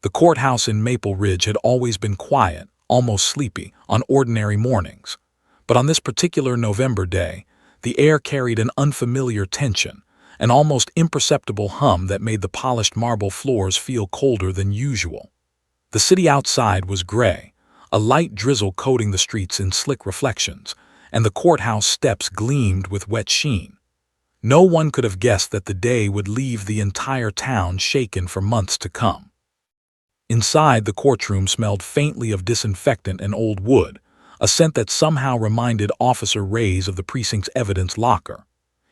The courthouse in Maple Ridge had always been quiet, almost sleepy, on ordinary mornings. But on this particular November day, the air carried an unfamiliar tension, an almost imperceptible hum that made the polished marble floors feel colder than usual. The city outside was gray, a light drizzle coating the streets in slick reflections, and the courthouse steps gleamed with wet sheen. No one could have guessed that the day would leave the entire town shaken for months to come. Inside, the courtroom smelled faintly of disinfectant and old wood, a scent that somehow reminded Officer Reyes of the precinct's evidence locker.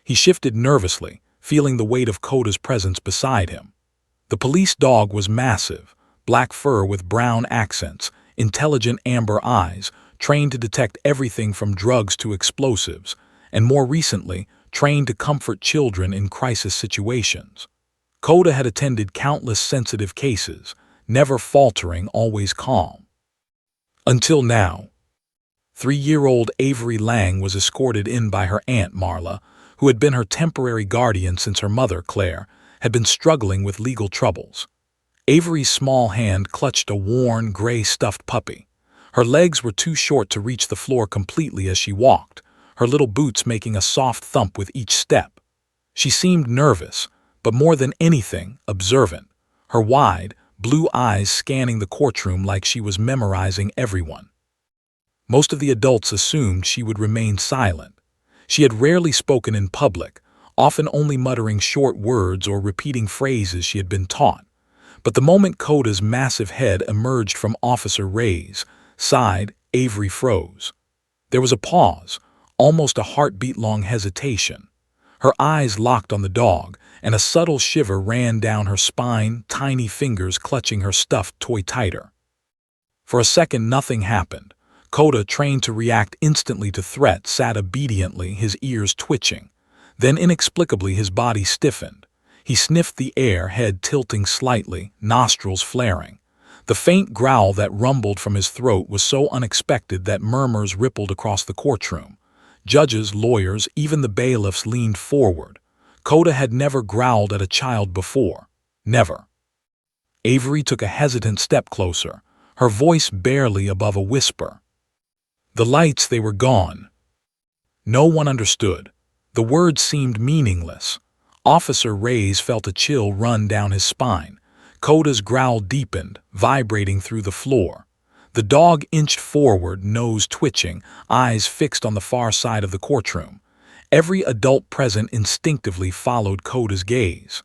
He shifted nervously, feeling the weight of Coda's presence beside him. The police dog was massive, black fur with brown accents, intelligent amber eyes, trained to detect everything from drugs to explosives, and more recently, trained to comfort children in crisis situations. Coda had attended countless sensitive cases, never faltering, always calm. Until now. 3-year-old Avery Lang was escorted in by her aunt Marla, who had been her temporary guardian since her mother, Claire, had been struggling with legal troubles. Avery's small hand clutched a worn, gray stuffed puppy. Her legs were too short to reach the floor completely as she walked, her little boots making a soft thump with each step. She seemed nervous, but more than anything, observant, her wide, blue eyes scanning the courtroom like she was memorizing everyone. Most of the adults assumed she would remain silent. She had rarely spoken in public, often only muttering short words or repeating phrases she had been taught. But the moment Coda's massive head emerged from Officer Reyes' side, Avery froze. There was a pause, almost a heartbeat-long hesitation. Her eyes locked on the dog, and a subtle shiver ran down her spine, tiny fingers clutching her stuffed toy tighter. For a second, nothing happened. Coda, trained to react instantly to threat, sat obediently, his ears twitching. Then, inexplicably, his body stiffened. He sniffed the air, head tilting slightly, nostrils flaring. The faint growl that rumbled from his throat was so unexpected that murmurs rippled across the courtroom. Judges, lawyers, even the bailiffs leaned forward. Coda had never growled at a child before. Never. Avery took a hesitant step closer, her voice barely above a whisper. The lights, they were gone. No one understood. The words seemed meaningless. Officer Reyes felt a chill run down his spine. Coda's growl deepened, vibrating through the floor. The dog inched forward, nose twitching, eyes fixed on the far side of the courtroom. Every adult present instinctively followed Coda's gaze.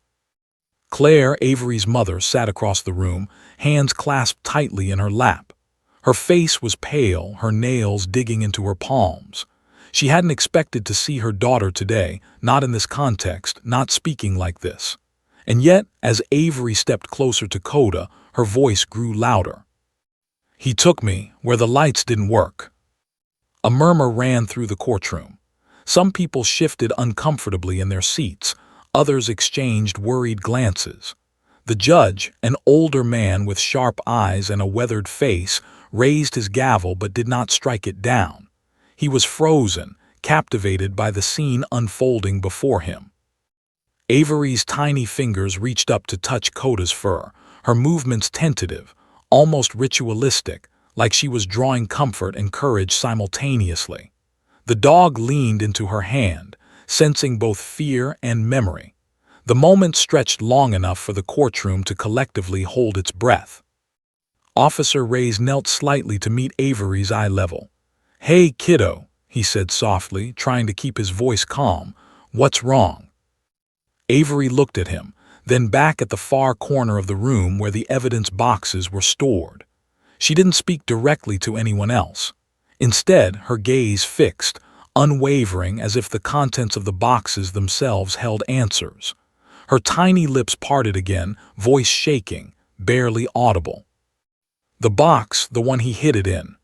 Claire, Avery's mother, sat across the room, hands clasped tightly in her lap. Her face was pale, her nails digging into her palms. She hadn't expected to see her daughter today, not in this context, not speaking like this. And yet, as Avery stepped closer to Coda, her voice grew louder. "He took me where the lights didn't work." A murmur ran through the courtroom. Some people shifted uncomfortably in their seats, others exchanged worried glances. The judge, an older man with sharp eyes and a weathered face, raised his gavel but did not strike it down. He was frozen, captivated by the scene unfolding before him. Avery's tiny fingers reached up to touch Coda's fur, her movements tentative, almost ritualistic, like she was drawing comfort and courage simultaneously. The dog leaned into her hand, sensing both fear and memory. The moment stretched long enough for the courtroom to collectively hold its breath. Officer Reyes knelt slightly to meet Avery's eye level. "Hey, kiddo," he said softly, trying to keep his voice calm. "What's wrong?" Avery looked at him, then back at the far corner of the room where the evidence boxes were stored. She didn't speak directly to anyone else. Instead, her gaze fixed, unwavering, as if the contents of the boxes themselves held answers. Her tiny lips parted again, voice shaking, barely audible. The box, the one he hid it in.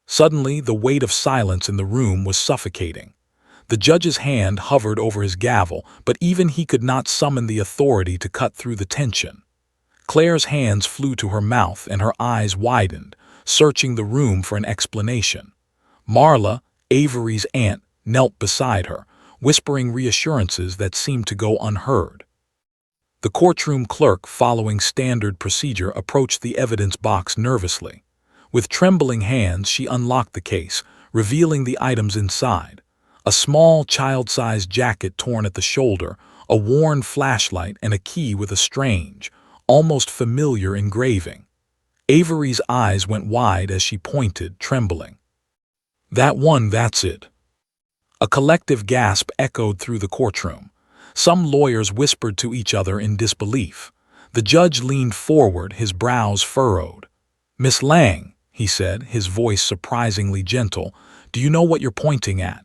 Suddenly, the weight of silence in the room was suffocating. The judge's hand hovered over his gavel, but even he could not summon the authority to cut through the tension. Claire's hands flew to her mouth and her eyes widened, searching the room for an explanation. Marla, Avery's aunt, knelt beside her, whispering reassurances that seemed to go unheard. The courtroom clerk, following standard procedure, approached the evidence box nervously. With trembling hands, she unlocked the case, revealing the items inside: a small, child-sized jacket torn at the shoulder, a worn flashlight, and a key with a strange, almost familiar engraving. Avery's eyes went wide as she pointed, trembling. "That one, that's it." A collective gasp echoed through the courtroom. Some lawyers whispered to each other in disbelief. The judge leaned forward, his brows furrowed. "Miss Lang," he said, his voice surprisingly gentle, "do you know what you're pointing at?"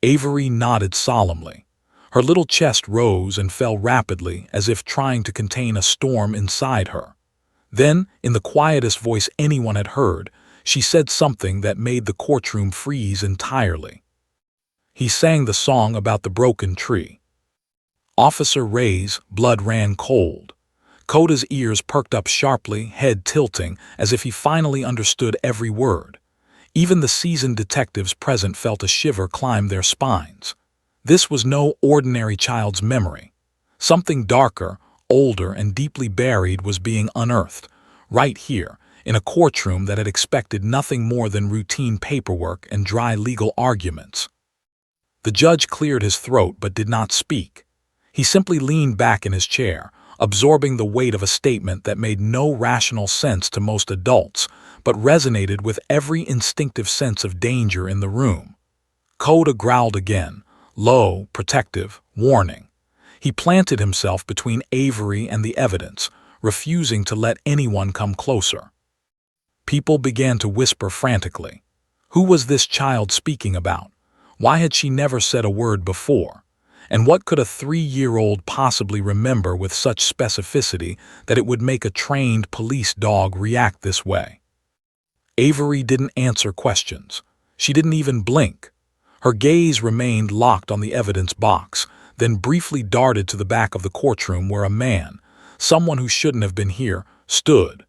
Avery nodded solemnly. Her little chest rose and fell rapidly, as if trying to contain a storm inside her. Then, in the quietest voice anyone had heard, she said something that made the courtroom freeze entirely. He sang the song about the broken tree. Officer Ray's blood ran cold. Koda's ears perked up sharply, head tilting, as if he finally understood every word. Even the seasoned detectives present felt a shiver climb their spines. This was no ordinary child's memory. Something darker, older, and deeply buried was being unearthed, right here, in a courtroom that had expected nothing more than routine paperwork and dry legal arguments. The judge cleared his throat but did not speak. He simply leaned back in his chair, absorbing the weight of a statement that made no rational sense to most adults, but resonated with every instinctive sense of danger in the room. Koda growled again, low, protective, warning. He planted himself between Avery and the evidence, refusing to let anyone come closer. People began to whisper frantically. Who was this child speaking about? Why had she never said a word before? And what could a 3-year-old possibly remember with such specificity that it would make a trained police dog react this way? Avery didn't answer questions. She didn't even blink. Her gaze remained locked on the evidence box, then briefly darted to the back of the courtroom where a man, someone who shouldn't have been here, stood.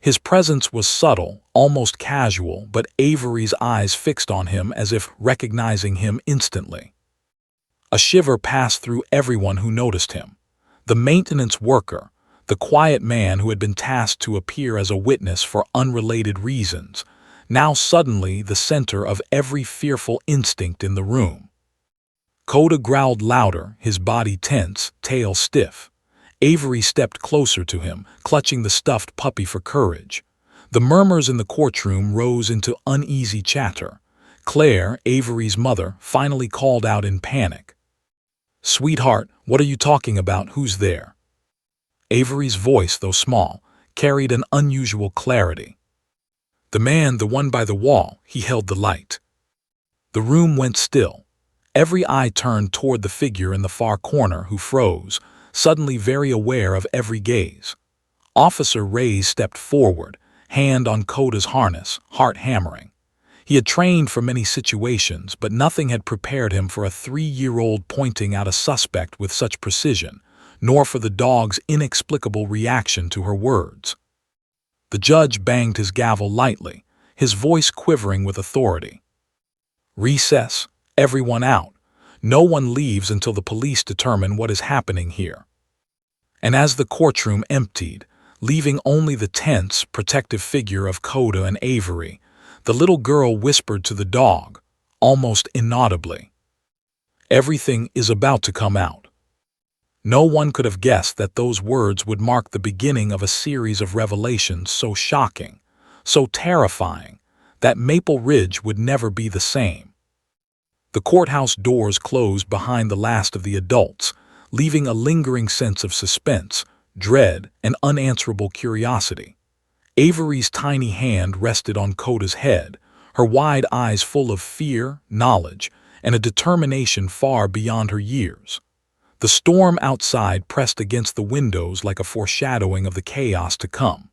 His presence was subtle, almost casual, but Avery's eyes fixed on him as if recognizing him instantly. A shiver passed through everyone who noticed him. The maintenance worker, the quiet man who had been tasked to appear as a witness for unrelated reasons, now suddenly the center of every fearful instinct in the room. Koda growled louder, his body tense, tail stiff. Avery stepped closer to him, clutching the stuffed puppy for courage. The murmurs in the courtroom rose into uneasy chatter. Claire, Avery's mother, finally called out in panic. "Sweetheart, what are you talking about? Who's there?" Avery's voice, though small, carried an unusual clarity. "The man, the one by the wall," he held the light. The room went still. Every eye turned toward the figure in the far corner, who froze, suddenly very aware of every gaze. Officer Ray's stepped forward, hand on Koda's harness, heart hammering. He had trained for many situations, but nothing had prepared him for a 3-year-old pointing out a suspect with such precision, nor for the dog's inexplicable reaction to her words. The judge banged his gavel lightly, his voice quivering with authority. "Recess. Everyone out. No one leaves until the police determine what is happening here." And as the courtroom emptied, leaving only the tense, protective figure of Koda and Avery, the little girl whispered to the dog, almost inaudibly, "Everything is about to come out." No one could have guessed that those words would mark the beginning of a series of revelations so shocking, so terrifying, that Maple Ridge would never be the same. The courthouse doors closed behind the last of the adults, leaving a lingering sense of suspense, dread, and unanswerable curiosity. Avery's tiny hand rested on Koda's head, her wide eyes full of fear, knowledge, and a determination far beyond her years. The storm outside pressed against the windows like a foreshadowing of the chaos to come.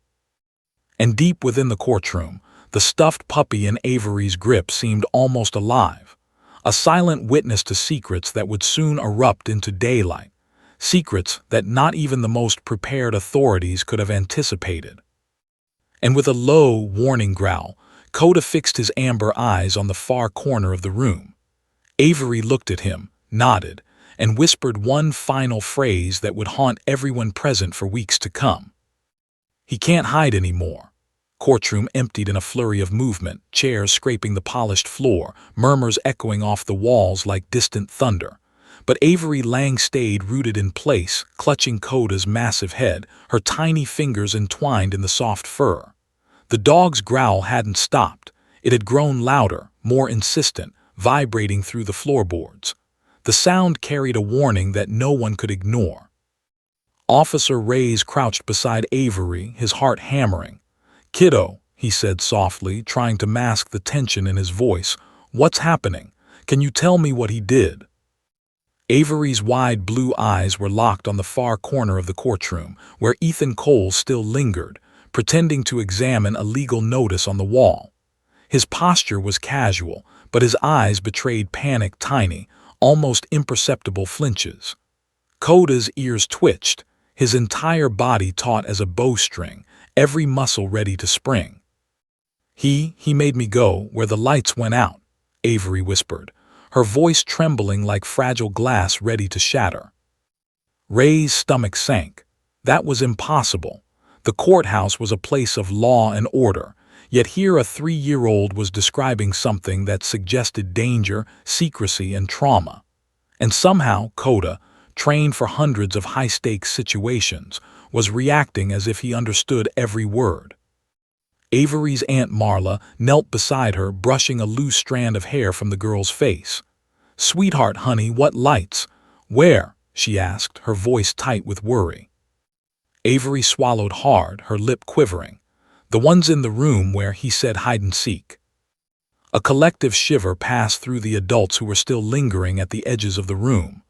And deep within the courtroom, the stuffed puppy in Avery's grip seemed almost alive, a silent witness to secrets that would soon erupt into daylight, secrets that not even the most prepared authorities could have anticipated. And with a low, warning growl, Koda fixed his amber eyes on the far corner of the room. Avery looked at him, nodded, and whispered one final phrase that would haunt everyone present for weeks to come. "He can't hide anymore." Courtroom emptied in a flurry of movement, chairs scraping the polished floor, murmurs echoing off the walls like distant thunder. But Avery Lang stayed rooted in place, clutching Coda's massive head, her tiny fingers entwined in the soft fur. The dog's growl hadn't stopped. It had grown louder, more insistent, vibrating through the floorboards. The sound carried a warning that no one could ignore. Officer Reyes crouched beside Avery, his heart hammering. "Kiddo," he said softly, trying to mask the tension in his voice, "what's happening? Can you tell me what he did?" Avery's wide blue eyes were locked on the far corner of the courtroom, where Ethan Cole still lingered, pretending to examine a legal notice on the wall. His posture was casual, but his eyes betrayed panic, tiny, almost imperceptible flinches. Coda's ears twitched, his entire body taut as a bowstring, every muscle ready to spring. He made me go where the lights went out," Avery whispered, her voice trembling like fragile glass ready to shatter. Ray's stomach sank. That was impossible. The courthouse was a place of law and order, yet here a 3-year-old was describing something that suggested danger, secrecy, and trauma. And somehow Coda, trained for hundreds of high-stakes situations, was reacting as if he understood every word. Avery's Aunt Marla knelt beside her, brushing a loose strand of hair from the girl's face. "Sweetheart, honey, what lights? Where?" she asked, her voice tight with worry. Avery swallowed hard, her lip quivering. "The ones in the room where he said hide and seek." A collective shiver passed through the adults who were still lingering at the edges of the room.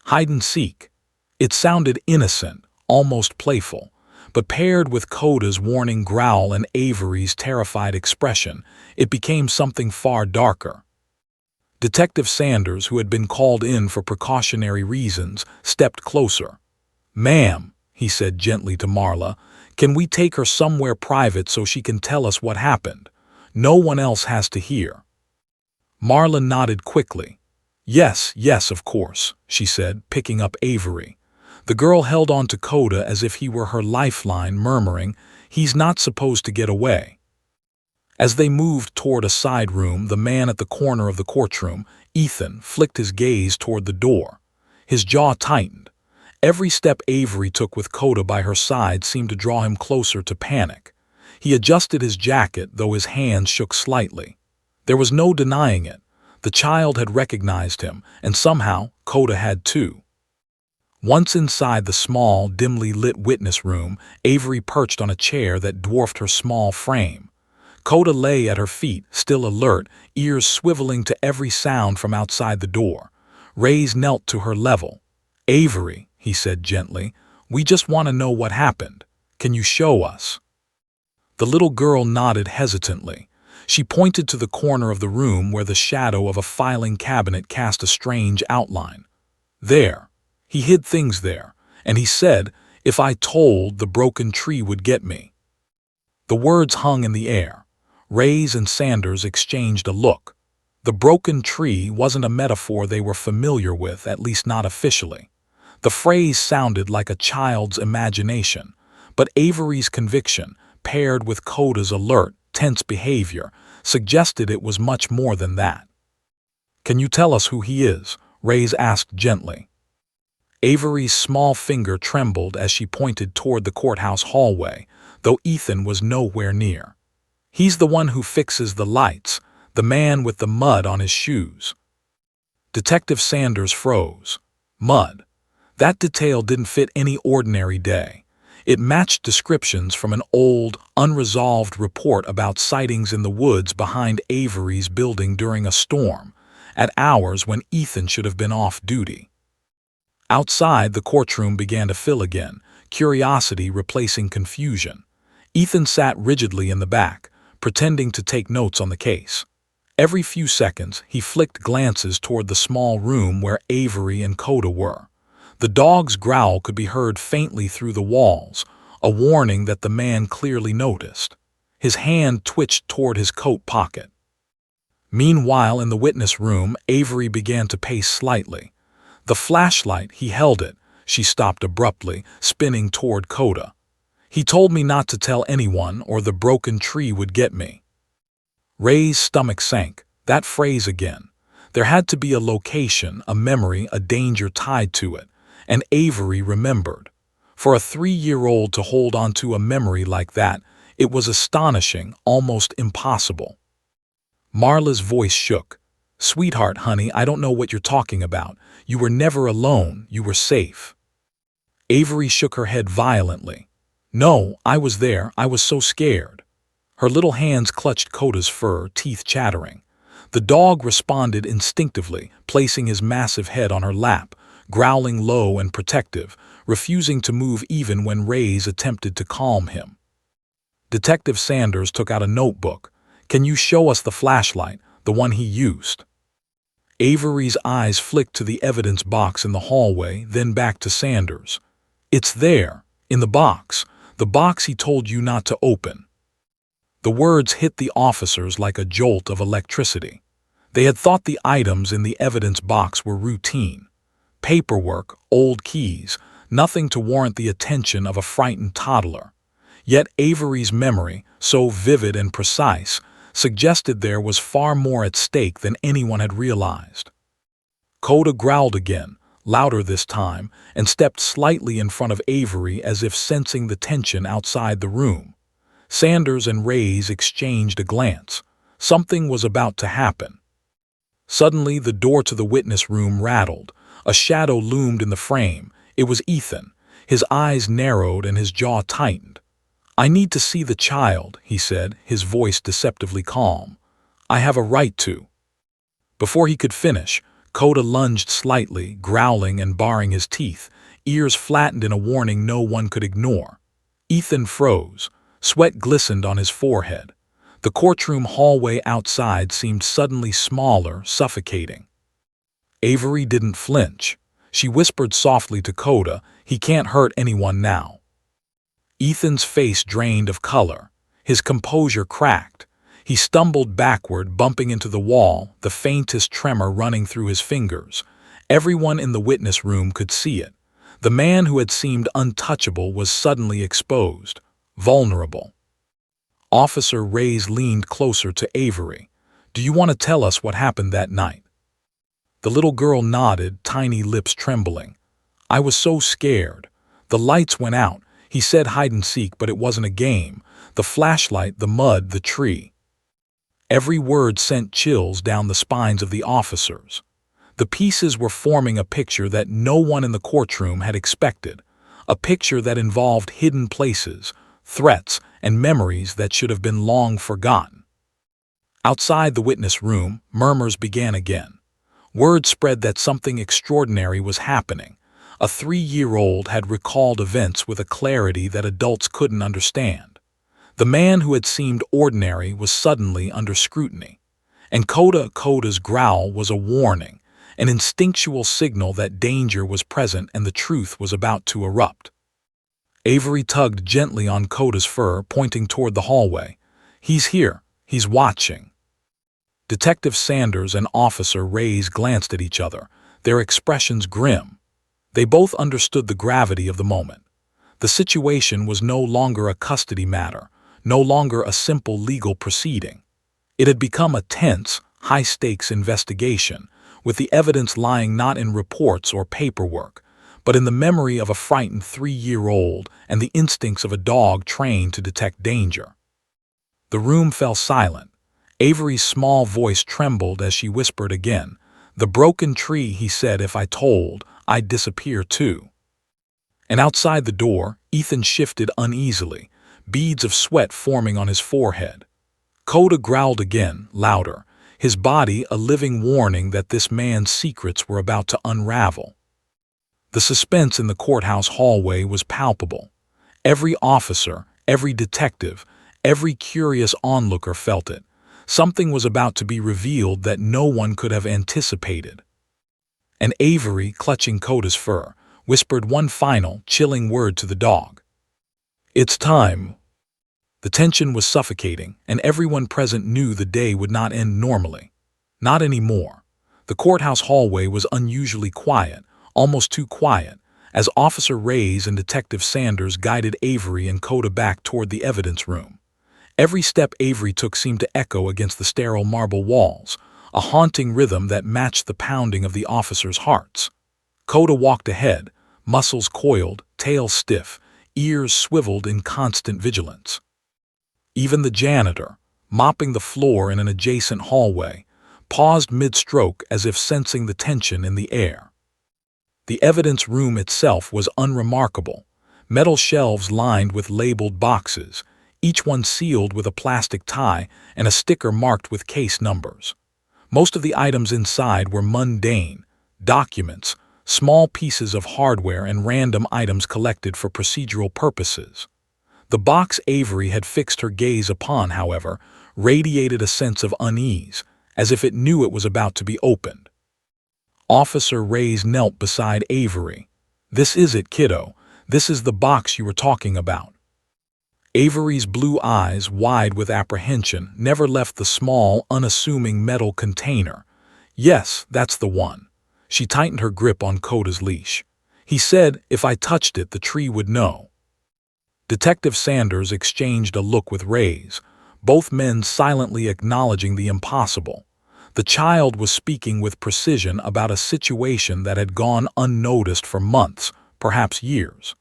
Hide and seek. It sounded innocent, almost playful, but paired with Coda's warning growl and Avery's terrified expression, it became something far darker. Detective Sanders, who had been called in for precautionary reasons, stepped closer. "Ma'am," he said gently to Marla, "can we take her somewhere private so she can tell us what happened? No one else has to hear." Marla nodded quickly. Yes, of course," she said, picking up Avery. The girl held on to Coda as if he were her lifeline, murmuring, "He's not supposed to get away." As they moved toward a side room, the man at the corner of the courtroom, Ethan, flicked his gaze toward the door. His jaw tightened. Every step Avery took with Coda by her side seemed to draw him closer to panic. He adjusted his jacket, though his hands shook slightly. There was no denying it. The child had recognized him, and somehow Coda had too. Once inside the small, dimly lit witness room, Avery perched on a chair that dwarfed her small frame. Coda lay at her feet, still alert, ears swiveling to every sound from outside the door. Reyes knelt to her level. "Avery," he said gently, "we just want to know what happened. Can you show us?" The little girl nodded hesitantly. She pointed to the corner of the room where the shadow of a filing cabinet cast a strange outline. "There. He hid things there, and he said, if I told, the broken tree would get me." The words hung in the air. Reyes and Sanders exchanged a look. The broken tree wasn't a metaphor they were familiar with, at least not officially. The phrase sounded like a child's imagination, but Avery's conviction, paired with Coda's alert, tense behavior, suggested it was much more than that. "Can you tell us who he is?" Reyes asked gently. Avery's small finger trembled as she pointed toward the courthouse hallway, though Ethan was nowhere near. "He's the one who fixes the lights, the man with the mud on his shoes." Detective Sanders froze. Mud. That detail didn't fit any ordinary day. It matched descriptions from an old, unresolved report about sightings in the woods behind Avery's building during a storm, at hours when Ethan should have been off duty. Outside, the courtroom began to fill again, curiosity replacing confusion. Ethan sat rigidly in the back, pretending to take notes on the case. Every few seconds, he flicked glances toward the small room where Avery and Coda were. The dog's growl could be heard faintly through the walls, a warning that the man clearly noticed. His hand twitched toward his coat pocket. Meanwhile, in the witness room, Avery began to pace slightly. The flashlight, he held it. She stopped abruptly, spinning toward Coda. He told me not to tell anyone or the broken tree would get me. Ray's stomach sank. That phrase again. There had to be a location, a memory, a danger tied to it, and Avery remembered. For a 3-year-old to hold on to a memory like that, it was astonishing, almost impossible. Marla's voice shook. "Sweetheart, honey, I don't know what you're talking about. You were never alone, you were safe." Avery shook her head violently. "No, I was there, I was so scared." Her little hands clutched Coda's fur, teeth chattering. The dog responded instinctively, placing his massive head on her lap, growling low and protective, refusing to move even when Reyes attempted to calm him. Detective Sanders took out a notebook. "Can you show us the flashlight, the one he used?" Avery's eyes flicked to the evidence box in the hallway, then back to Sanders. "It's there, in the box he told you not to open." The words hit the officers like a jolt of electricity. They had thought the items in the evidence box were routine. Paperwork, old keys, nothing to warrant the attention of a frightened toddler. Yet Avery's memory, so vivid and precise, suggested there was far more at stake than anyone had realized. Coda growled again, louder this time, and stepped slightly in front of Avery as if sensing the tension outside the room. Sanders and Reyes exchanged a glance. Something was about to happen. Suddenly, the door to the witness room rattled. A shadow loomed in the frame. It was Ethan. His eyes narrowed and his jaw tightened. "I need to see the child," he said, his voice deceptively calm. "I have a right to." Before he could finish, Coda lunged slightly, growling and baring his teeth, ears flattened in a warning no one could ignore. Ethan froze. Sweat glistened on his forehead. The courtroom hallway outside seemed suddenly smaller, suffocating. Avery didn't flinch. She whispered softly to Coda, "He can't hurt anyone now." Ethan's face drained of color. His composure cracked. He stumbled backward, bumping into the wall, the faintest tremor running through his fingers. Everyone in the witness room could see it. The man who had seemed untouchable was suddenly exposed, vulnerable. Officer Reyes leaned closer to Avery. "Do you want to tell us what happened that night?" The little girl nodded, tiny lips trembling. "I was so scared. The lights went out. He said hide and seek, but it wasn't a game. The flashlight, the mud, the tree." Every word sent chills down the spines of the officers. The pieces were forming a picture that no one in the courtroom had expected, a picture that involved hidden places, threats, and memories that should have been long forgotten. Outside the witness room, murmurs began again. Word spread that something extraordinary was happening. A 3-year-old had recalled events with a clarity that adults couldn't understand. The man who had seemed ordinary was suddenly under scrutiny. And Coda's growl was a warning, an instinctual signal that danger was present and the truth was about to erupt. Avery tugged gently on Coda's fur, pointing toward the hallway. "He's here. He's watching." Detective Sanders and Officer Reyes glanced at each other, their expressions grim. They both understood the gravity of the moment. The situation was no longer a custody matter, no longer a simple legal proceeding. It had become a tense, high-stakes investigation, with the evidence lying not in reports or paperwork, but in the memory of a frightened 3-year-old and the instincts of a dog trained to detect danger. The room fell silent. Avery's small voice trembled as she whispered again, "The broken tree, he said if I told, I'd disappear too." And outside the door, Ethan shifted uneasily, beads of sweat forming on his forehead. Coda growled again, louder, his body a living warning that this man's secrets were about to unravel. The suspense in the courthouse hallway was palpable. Every officer, every detective, every curious onlooker felt it. Something was about to be revealed that no one could have anticipated. And Avery, clutching Coda's fur, whispered one final, chilling word to the dog. "It's time." The tension was suffocating, and everyone present knew the day would not end normally. Not anymore. The courthouse hallway was unusually quiet, almost too quiet, as Officer Reyes and Detective Sanders guided Avery and Coda back toward the evidence room. Every step Avery took seemed to echo against the sterile marble walls, a haunting rhythm that matched the pounding of the officers' hearts. Coda walked ahead, muscles coiled, tail stiff, ears swiveled in constant vigilance. Even the janitor, mopping the floor in an adjacent hallway, paused mid-stroke as if sensing the tension in the air. The evidence room itself was unremarkable, metal shelves lined with labeled boxes, each one sealed with a plastic tie and a sticker marked with case numbers. Most of the items inside were mundane: documents, small pieces of hardware, and random items collected for procedural purposes. The box Avery had fixed her gaze upon, however, radiated a sense of unease, as if it knew it was about to be opened. Officer Reyes knelt beside Avery. "This is it, kiddo. This is the box you were talking about." Avery's blue eyes, wide with apprehension, never left the small, unassuming metal container. "Yes, that's the one." She tightened her grip on Coda's leash. "He said if I touched it, the tree would know." Detective Sanders exchanged a look with Reyes, both men silently acknowledging the impossible. The child was speaking with precision about a situation that had gone unnoticed for months, perhaps years.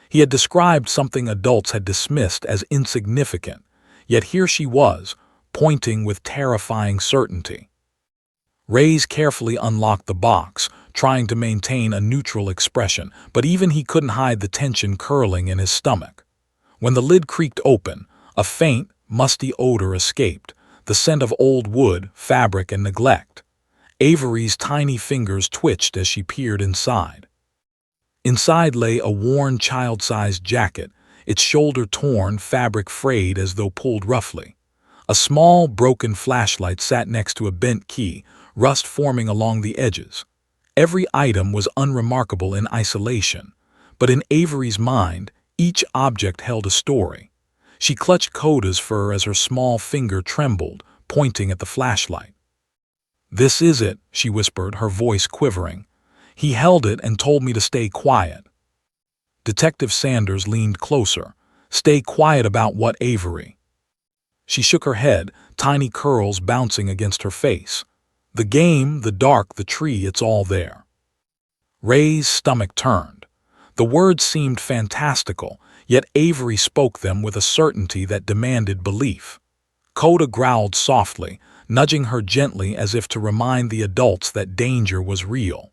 He had described something adults had dismissed as insignificant, yet here she was, pointing with terrifying certainty. Reyes carefully unlocked the box, trying to maintain a neutral expression, but even he couldn't hide the tension curling in his stomach. When the lid creaked open, a faint, musty odor escaped, the scent of old wood, fabric, and neglect. Avery's tiny fingers twitched as she peered inside. Inside lay a worn child-sized jacket, its shoulder torn, fabric frayed as though pulled roughly. A small, broken flashlight sat next to a bent key, rust forming along the edges. Every item was unremarkable in isolation, but in Avery's mind, each object held a story. She clutched Coda's fur as her small finger trembled, pointing at the flashlight. "This is it," she whispered, her voice quivering. "He held it and told me to stay quiet." Detective Sanders leaned closer. "Stay quiet about what, Avery?" She shook her head, tiny curls bouncing against her face. "The game, the dark, the tree, it's all there." Rey's stomach turned. The words seemed fantastical, yet Avery spoke them with a certainty that demanded belief. Coda growled softly, nudging her gently as if to remind the adults that danger was real.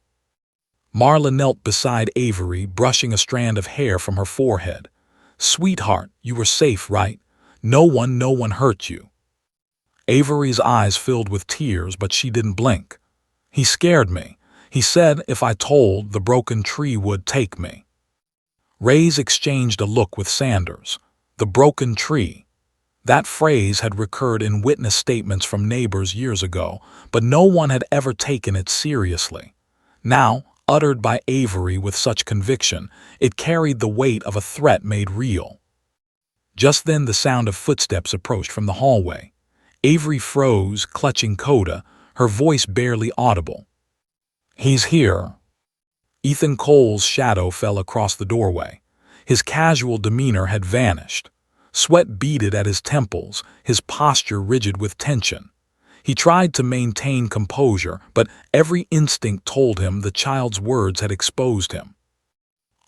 Marla knelt beside Avery, brushing a strand of hair from her forehead. "Sweetheart, you were safe, right? No one hurt you." Avery's eyes filled with tears, but she didn't blink. "He scared me. He said if I told, the broken tree would take me." Reyes exchanged a look with Sanders. The broken tree. That phrase had recurred in witness statements from neighbors years ago, but no one had ever taken it seriously. Now, uttered by Avery with such conviction, it carried the weight of a threat made real. Just then the sound of footsteps approached from the hallway. Avery froze, clutching Coda, her voice barely audible. "He's here." Ethan Cole's shadow fell across the doorway. His casual demeanor had vanished. Sweat beaded at his temples, his posture rigid with tension. He tried to maintain composure, but every instinct told him the child's words had exposed him.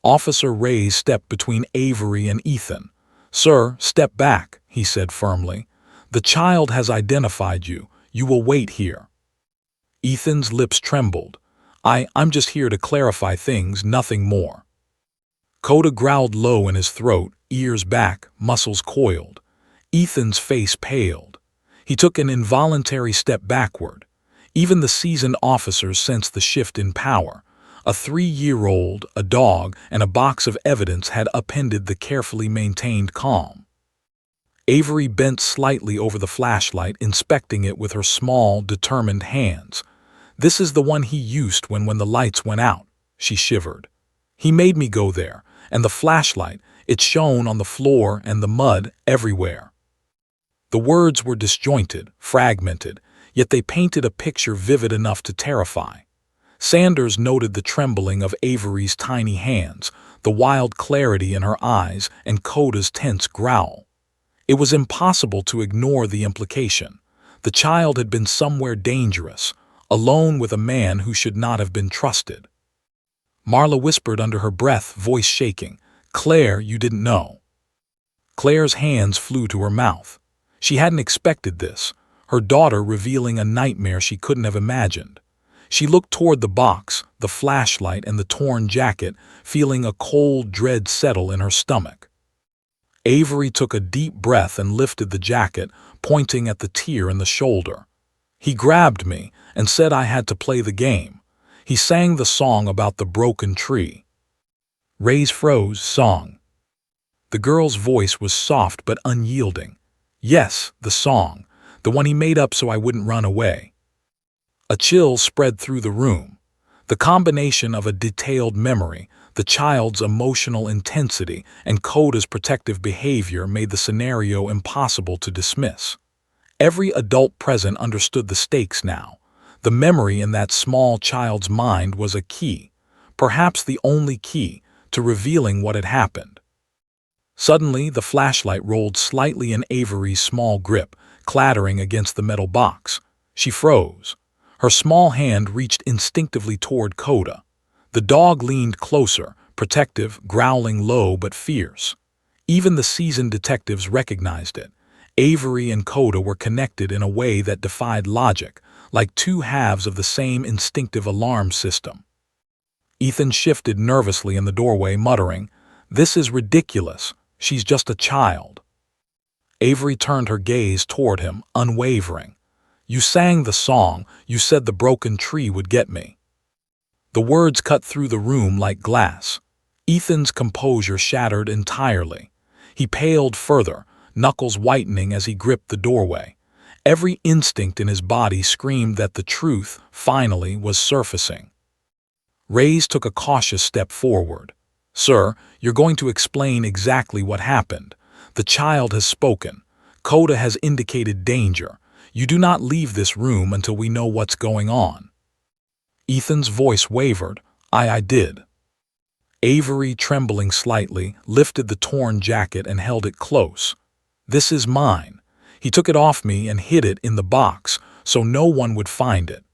Officer Reyes stepped between Avery and Ethan. "Sir, step back," he said firmly. "The child has identified you. You will wait here." Ethan's lips trembled. I'm just here to clarify things, nothing more." Coda growled low in his throat, ears back, muscles coiled. Ethan's face paled. He took an involuntary step backward. Even the seasoned officers sensed the shift in power. A 3-year-old, a dog, and a box of evidence had upended the carefully maintained calm. Avery bent slightly over the flashlight, inspecting it with her small, determined hands. "This is the one he used when the lights went out," she shivered. "He made me go there, and the flashlight, it shone on the floor and the mud everywhere." The words were disjointed, fragmented, yet they painted a picture vivid enough to terrify. Sanders noted the trembling of Avery's tiny hands, the wild clarity in her eyes, and Coda's tense growl. It was impossible to ignore the implication. The child had been somewhere dangerous, alone with a man who should not have been trusted. Marla whispered under her breath, voice shaking, "Claire, you didn't know." Claire's hands flew to her mouth. She hadn't expected this, her daughter revealing a nightmare she couldn't have imagined. She looked toward the box, the flashlight, and the torn jacket, feeling a cold dread settle in her stomach. Avery took a deep breath and lifted the jacket, pointing at the tear in the shoulder. "He grabbed me and said I had to play the game. He sang the song about the broken tree." Ray's froze song. The girl's voice was soft but unyielding. "Yes, the song. The one he made up so I wouldn't run away." A chill spread through the room. The combination of a detailed memory, the child's emotional intensity, and Coda's protective behavior made the scenario impossible to dismiss. Every adult present understood the stakes now. The memory in that small child's mind was a key, perhaps the only key, to revealing what had happened. Suddenly, the flashlight rolled slightly in Avery's small grip, clattering against the metal box. She froze. Her small hand reached instinctively toward Coda. The dog leaned closer, protective, growling low but fierce. Even the seasoned detectives recognized it. Avery and Coda were connected in a way that defied logic, like two halves of the same instinctive alarm system. Ethan shifted nervously in the doorway, muttering, "This is ridiculous. She's just a child." Avery turned her gaze toward him, unwavering. "You sang the song. You said the broken tree would get me." The words cut through the room like glass. Ethan's composure shattered entirely. He paled further, knuckles whitening as he gripped the doorway. Every instinct in his body screamed that the truth, finally, was surfacing. Reyes took a cautious step forward. "Sir, you're going to explain exactly what happened. The child has spoken. Coda has indicated danger. You do not leave this room until we know what's going on." Ethan's voice wavered. I did." Avery, trembling slightly, lifted the torn jacket and held it close. "This is mine. He took it off me and hid it in the box so no one would find it."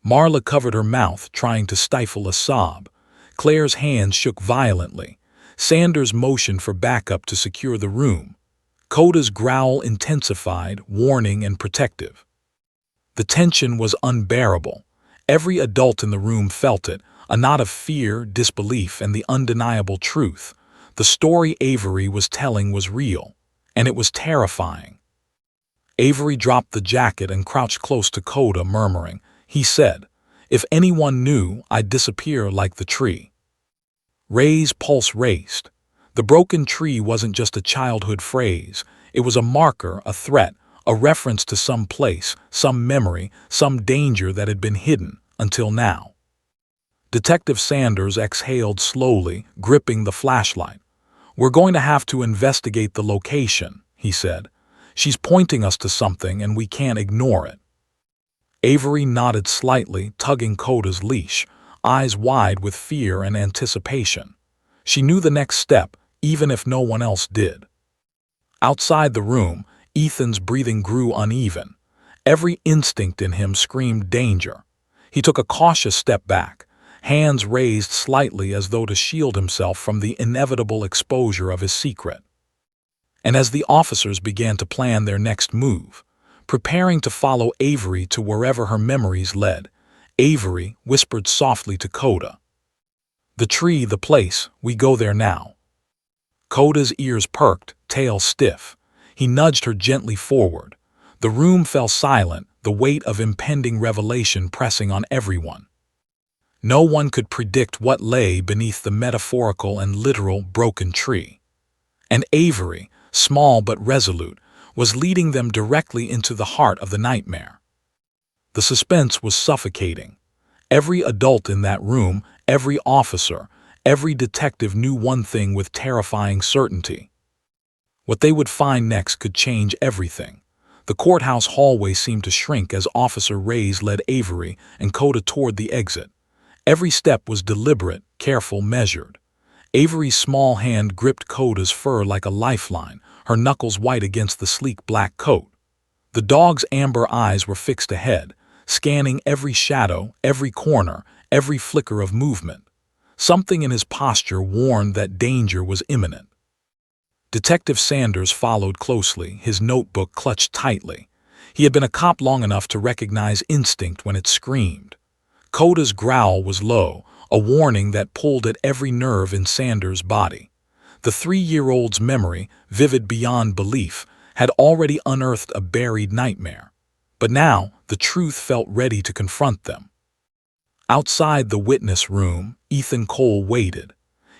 Marla covered her mouth, trying to stifle a sob. Claire's hands shook violently. Sanders motioned for backup to secure the room. Coda's growl intensified, warning and protective. The tension was unbearable. Every adult in the room felt it, a knot of fear, disbelief, and the undeniable truth. The story Avery was telling was real, and it was terrifying. Avery dropped the jacket and crouched close to Coda, murmuring, "He said, if anyone knew, I'd disappear like the tree." Ray's pulse raced. The broken tree wasn't just a childhood phrase. It was a marker, a threat, a reference to some place, some memory, some danger that had been hidden until now. Detective Sanders exhaled slowly, gripping the flashlight. "We're going to have to investigate the location," he said. "She's pointing us to something and we can't ignore it." Avery nodded slightly, tugging Coda's leash, eyes wide with fear and anticipation. She knew the next step, even if no one else did. Outside the room, Ethan's breathing grew uneven. Every instinct in him screamed danger. He took a cautious step back, hands raised slightly as though to shield himself from the inevitable exposure of his secret. And as the officers began to plan their next move, preparing to follow Avery to wherever her memories led, Avery whispered softly to Coda, "The tree, the place, we go there now." Coda's ears perked, tail stiff. He nudged her gently forward. The room fell silent, the weight of impending revelation pressing on everyone. No one could predict what lay beneath the metaphorical and literal broken tree. And Avery, small but resolute, was leading them directly into the heart of the nightmare. The suspense was suffocating. Every adult in that room, every officer, every detective knew one thing with terrifying certainty. What they would find next could change everything. The courthouse hallway seemed to shrink as Officer Reyes led Avery and Coda toward the exit. Every step was deliberate, careful, measured. Avery's small hand gripped Coda's fur like a lifeline, her knuckles white against the sleek black coat. The dog's amber eyes were fixed ahead, scanning every shadow, every corner, every flicker of movement. Something in his posture warned that danger was imminent. Detective Sanders followed closely, his notebook clutched tightly. He had been a cop long enough to recognize instinct when it screamed. Coda's growl was low, a warning that pulled at every nerve in Sanders' body. The 3-year-old's memory, vivid beyond belief, had already unearthed a buried nightmare. But now, the truth felt ready to confront them. Outside the witness room, Ethan Cole waited.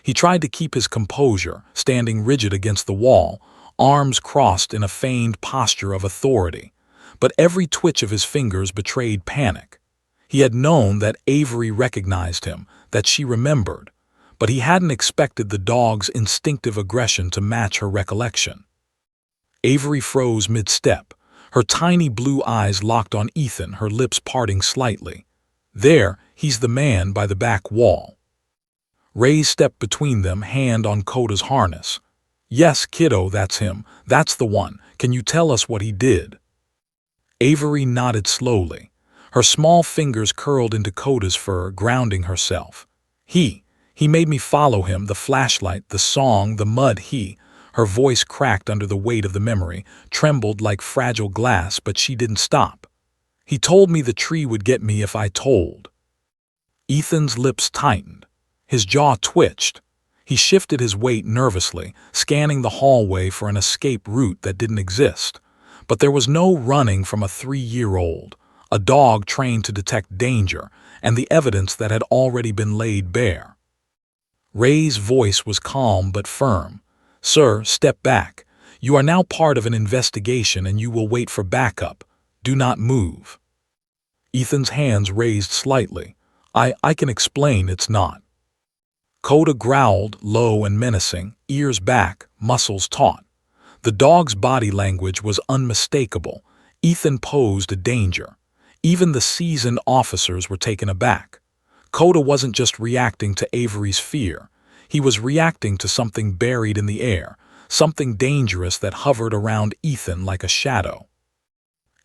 He tried to keep his composure, standing rigid against the wall, arms crossed in a feigned posture of authority. But every twitch of his fingers betrayed panic. He had known that Avery recognized him, that she remembered, but he hadn't expected the dog's instinctive aggression to match her recollection. Avery froze mid-step, her tiny blue eyes locked on Ethan, her lips parting slightly. There, he's the man by the back wall. Reyes stepped between them, hand on Coda's harness. Yes, kiddo, that's him. That's the one. Can you tell us what he did? Avery nodded slowly. Her small fingers curled into Coda's fur, grounding herself. He made me follow him, the flashlight, the song, the mud, Her voice cracked under the weight of the memory, trembled like fragile glass, but she didn't stop. He told me the tree would get me if I told. Ethan's lips tightened. His jaw twitched. He shifted his weight nervously, scanning the hallway for an escape route that didn't exist. But there was no running from a 3-year-old, a dog trained to detect danger, and the evidence that had already been laid bare. Rey's voice was calm but firm. Sir, step back. You are now part of an investigation and you will wait for backup. Do not move. Ethan's hands raised slightly. I can explain, it's not. Coda growled, low and menacing, ears back, muscles taut. The dog's body language was unmistakable. Ethan posed a danger. Even the seasoned officers were taken aback. Coda wasn't just reacting to Avery's fear. He was reacting to something buried in the air, something dangerous that hovered around Ethan like a shadow.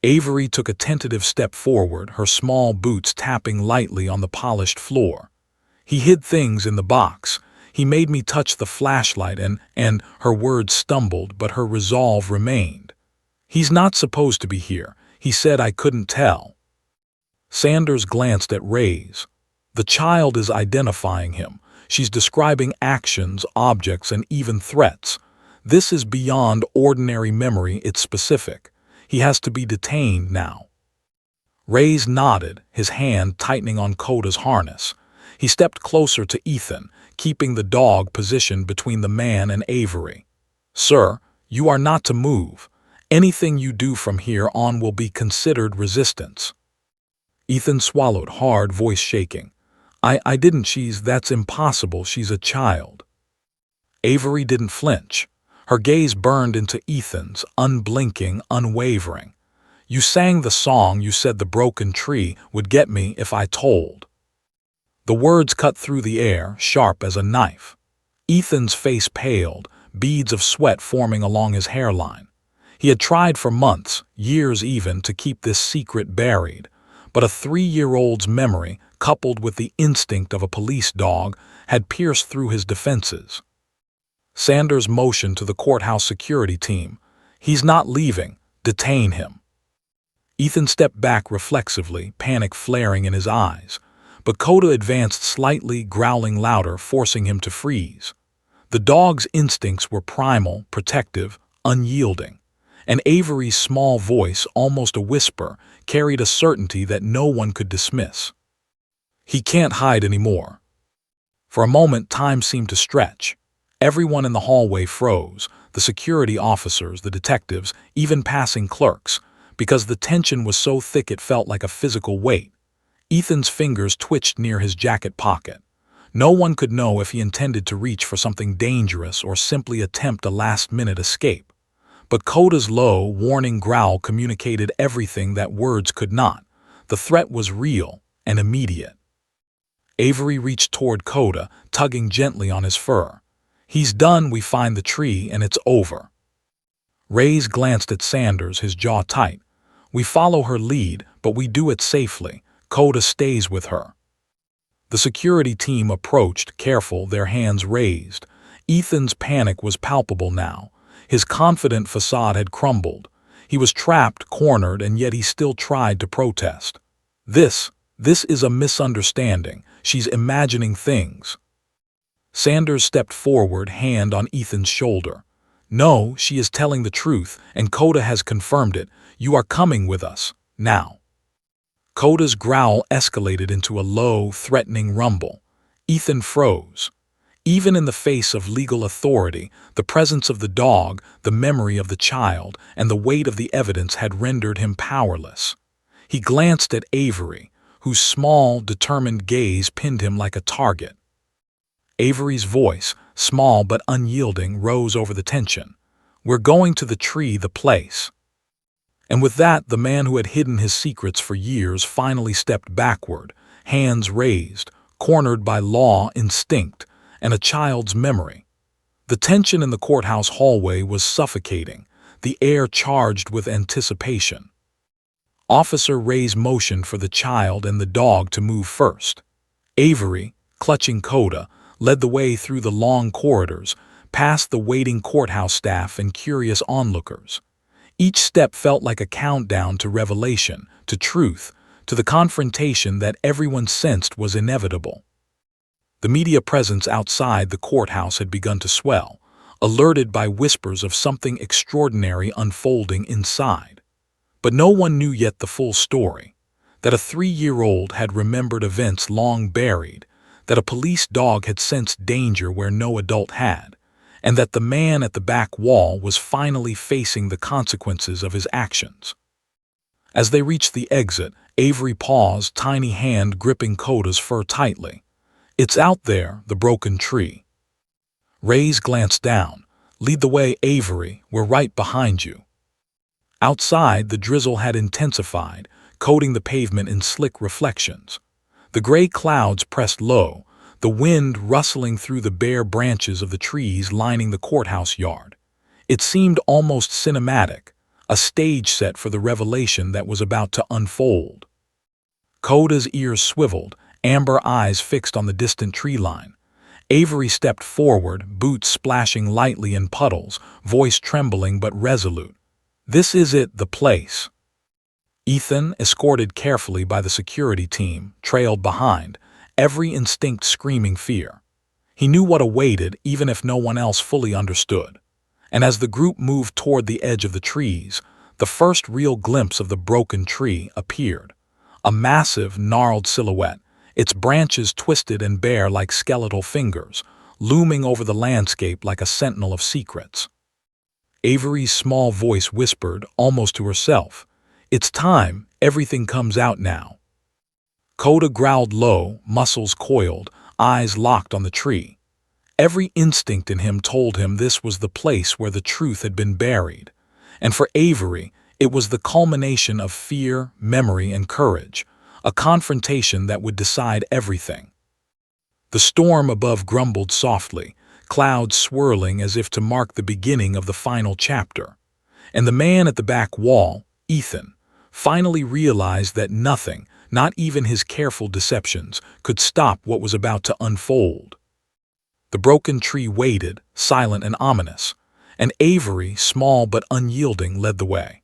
Avery took a tentative step forward, her small boots tapping lightly on the polished floor. He hid things in the box. He made me touch the flashlight and her words stumbled, but her resolve remained. He's not supposed to be here. He said I couldn't tell. Sanders glanced at Reyes. The child is identifying him. She's describing actions, objects, and even threats. This is beyond ordinary memory, it's specific. He has to be detained now. Reyes nodded, his hand tightening on Coda's harness. He stepped closer to Ethan, keeping the dog positioned between the man and Avery. Sir, you are not to move. Anything you do from here on will be considered resistance. Ethan swallowed hard, voice shaking. I didn't, that's impossible, she's a child. Avery didn't flinch. Her gaze burned into Ethan's, unblinking, unwavering. You sang the song, you said the broken tree would get me if I told. The words cut through the air, sharp as a knife. Ethan's face paled, beads of sweat forming along his hairline. He had tried for months, years even, to keep this secret buried, but a 3-year-old's memory, coupled with the instinct of a police dog, had pierced through his defenses. Sanders motioned to the courthouse security team. He's not leaving. Detain him. Ethan stepped back reflexively, panic flaring in his eyes. But Coda advanced slightly, growling louder, forcing him to freeze. The dog's instincts were primal, protective, unyielding. And Avery's small voice, almost a whisper, carried a certainty that no one could dismiss. He can't hide anymore. For a moment, time seemed to stretch. Everyone in the hallway froze, the security officers, the detectives, even passing clerks, because the tension was so thick it felt like a physical weight. Ethan's fingers twitched near his jacket pocket. No one could know if he intended to reach for something dangerous or simply attempt a last-minute escape. But Coda's low, warning growl communicated everything that words could not. The threat was real and immediate. Avery reached toward Coda, tugging gently on his fur. "He's done. We find the tree and it's over." Reyes glanced at Sanders, his jaw tight. "We follow her lead, but we do it safely. Coda stays with her." The security team approached, careful, their hands raised. Ethan's panic was palpable now. His confident facade had crumbled. He was trapped, cornered, and yet he still tried to protest. This is a misunderstanding. She's imagining things." Sanders stepped forward, hand on Ethan's shoulder. "No, she is telling the truth, and Coda has confirmed it. You are coming with us, now." Coda's growl escalated into a low, threatening rumble. Ethan froze. Even in the face of legal authority, the presence of the dog, the memory of the child, and the weight of the evidence had rendered him powerless. He glanced at Avery, whose small, determined gaze pinned him like a target. Avery's voice, small but unyielding, rose over the tension. "We're going to the tree, the place." And with that, the man who had hidden his secrets for years finally stepped backward, hands raised, cornered by law, instinct, and a child's memory. The tension in the courthouse hallway was suffocating, the air charged with anticipation. Officer Reyes motioned for the child and the dog to move first. Avery, clutching Coda, led the way through the long corridors, past the waiting courthouse staff and curious onlookers. Each step felt like a countdown to revelation, to truth, to the confrontation that everyone sensed was inevitable. The media presence outside the courthouse had begun to swell, alerted by whispers of something extraordinary unfolding inside. But no one knew yet the full story, that a 3-year-old had remembered events long buried, that a police dog had sensed danger where no adult had, and that the man at the back wall was finally facing the consequences of his actions. As they reached the exit, Avery paused, tiny hand gripping Coda's fur tightly. "It's out there, the broken tree." Reyes glanced down. "Lead the way, Avery, we're right behind you." Outside, the drizzle had intensified, coating the pavement in slick reflections. The gray clouds pressed low, the wind rustling through the bare branches of the trees lining the courthouse yard. It seemed almost cinematic, a stage set for the revelation that was about to unfold. Coda's ears swiveled, amber eyes fixed on the distant tree line. Avery stepped forward, boots splashing lightly in puddles, voice trembling but resolute. "This is it, the place." Ethan, escorted carefully by the security team, trailed behind, every instinct screaming fear. He knew what awaited, even if no one else fully understood. And as the group moved toward the edge of the trees, the first real glimpse of the broken tree appeared. A massive, gnarled silhouette, its branches twisted and bare like skeletal fingers, looming over the landscape like a sentinel of secrets. Avery's small voice whispered, almost to herself, "It's time, everything comes out now." Coda growled low, muscles coiled, eyes locked on the tree. Every instinct in him told him this was the place where the truth had been buried. And for Avery, it was the culmination of fear, memory, and courage, a confrontation that would decide everything. The storm above grumbled softly, clouds swirling as if to mark the beginning of the final chapter. And the man at the back wall, Ethan, finally realized that nothing, not even his careful deceptions, could stop what was about to unfold. The broken tree waited, silent and ominous, and Avery, small but unyielding, led the way.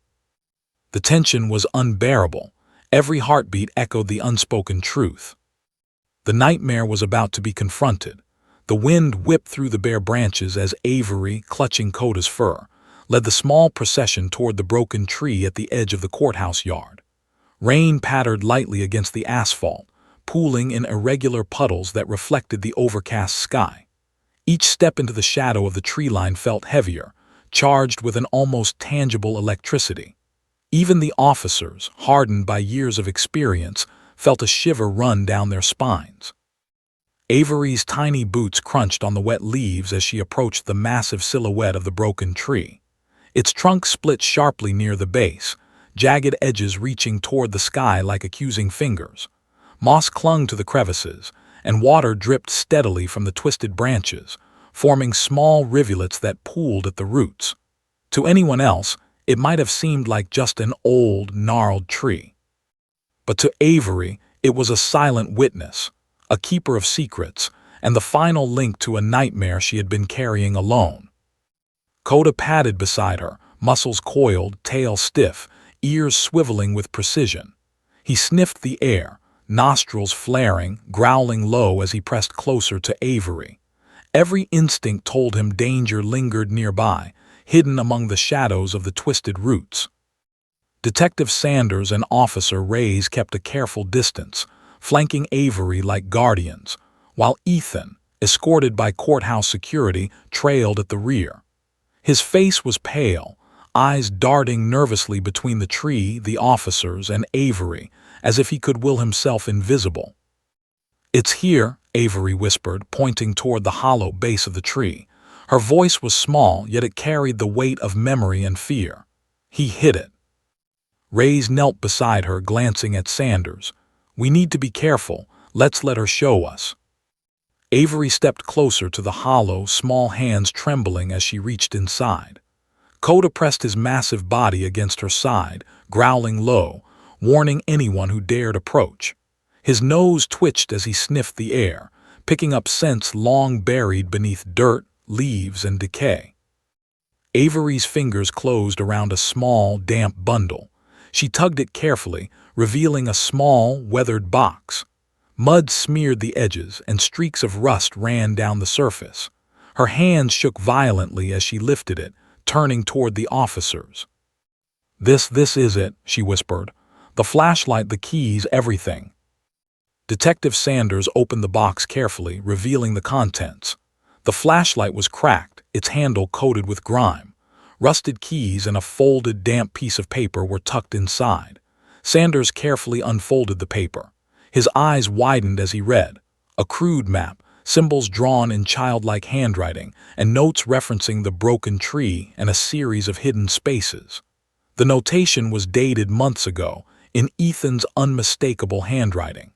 The tension was unbearable. Every heartbeat echoed the unspoken truth. The nightmare was about to be confronted. The wind whipped through the bare branches as Avery, clutching Coda's fur, led the small procession toward the broken tree at the edge of the courthouse yard. Rain pattered lightly against the asphalt, pooling in irregular puddles that reflected the overcast sky. Each step into the shadow of the tree line felt heavier, charged with an almost tangible electricity. Even the officers, hardened by years of experience, felt a shiver run down their spines. Avery's tiny boots crunched on the wet leaves as she approached the massive silhouette of the broken tree. Its trunk split sharply near the base, jagged edges reaching toward the sky like accusing fingers. Moss clung to the crevices, and water dripped steadily from the twisted branches, forming small rivulets that pooled at the roots. To anyone else, it might have seemed like just an old, gnarled tree. But to Avery, it was a silent witness, a keeper of secrets, and the final link to a nightmare she had been carrying alone. Coda padded beside her, muscles coiled, tail stiff, ears swiveling with precision. He sniffed the air, nostrils flaring, growling low as he pressed closer to Avery. Every instinct told him danger lingered nearby, hidden among the shadows of the twisted roots. Detective Sanders and Officer Reyes kept a careful distance, flanking Avery like guardians, while Ethan, escorted by courthouse security, trailed at the rear. His face was pale, eyes darting nervously between the tree, the officers, and Avery, as if he could will himself invisible. "It's here," Avery whispered, pointing toward the hollow base of the tree. Her voice was small, yet it carried the weight of memory and fear. "He hid it." Reyes knelt beside her, glancing at Sanders. "We need to be careful. Let's let her show us." Avery stepped closer to the hollow, small hands trembling as she reached inside. Coda pressed his massive body against her side, growling low, warning anyone who dared approach. His nose twitched as he sniffed the air, picking up scents long buried beneath dirt, leaves, and decay. Avery's fingers closed around a small, damp bundle. She tugged it carefully, revealing a small, weathered box. Mud smeared the edges, and streaks of rust ran down the surface. Her hands shook violently as she lifted it, turning toward the officers. This is it," she whispered. "The flashlight, the keys, everything." Detective Sanders opened the box carefully, revealing the contents. The flashlight was cracked, its handle coated with grime. Rusted keys and a folded, damp piece of paper were tucked inside. Sanders carefully unfolded the paper. His eyes widened as he read. A crude map, symbols drawn in childlike handwriting, and notes referencing the broken tree and a series of hidden spaces. The notation was dated months ago, in Ethan's unmistakable handwriting.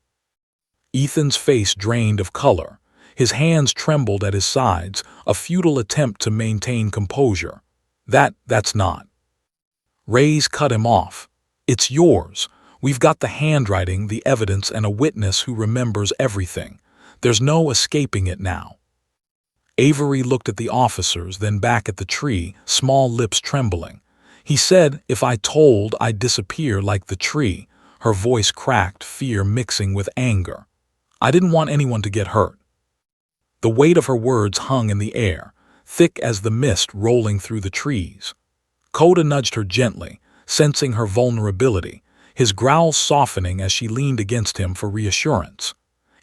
Ethan's face drained of color. His hands trembled at his sides, a futile attempt to maintain composure. That's not. Reyes cut him off. "It's yours. We've got the handwriting, the evidence, and a witness who remembers everything. There's no escaping it now." Avery looked at the officers, then back at the tree, small lips trembling. "He said if I told, I'd disappear like the tree." Her voice cracked, fear mixing with anger. "I didn't want anyone to get hurt." The weight of her words hung in the air, thick as the mist rolling through the trees. Coda nudged her gently, sensing her vulnerability, his growl softening as she leaned against him for reassurance.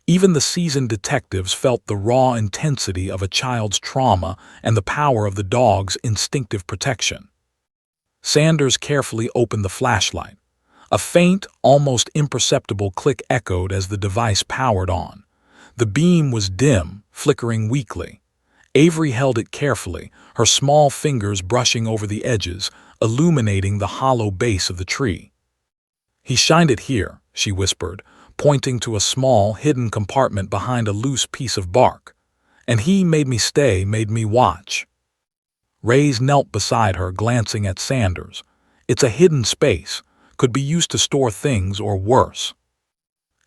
Even the seasoned detectives felt the raw intensity of a child's trauma and the power of the dog's instinctive protection. Sanders carefully opened the flashlight. A faint, almost imperceptible click echoed as the device powered on. The beam was dim, flickering weakly. Avery held it carefully, her small fingers brushing over the edges, illuminating the hollow base of the tree. "He shined it here," she whispered, pointing to a small, hidden compartment behind a loose piece of bark. "And he made me stay, made me watch." Reyes knelt beside her, glancing at Sanders. "It's a hidden space. Could be used to store things or worse."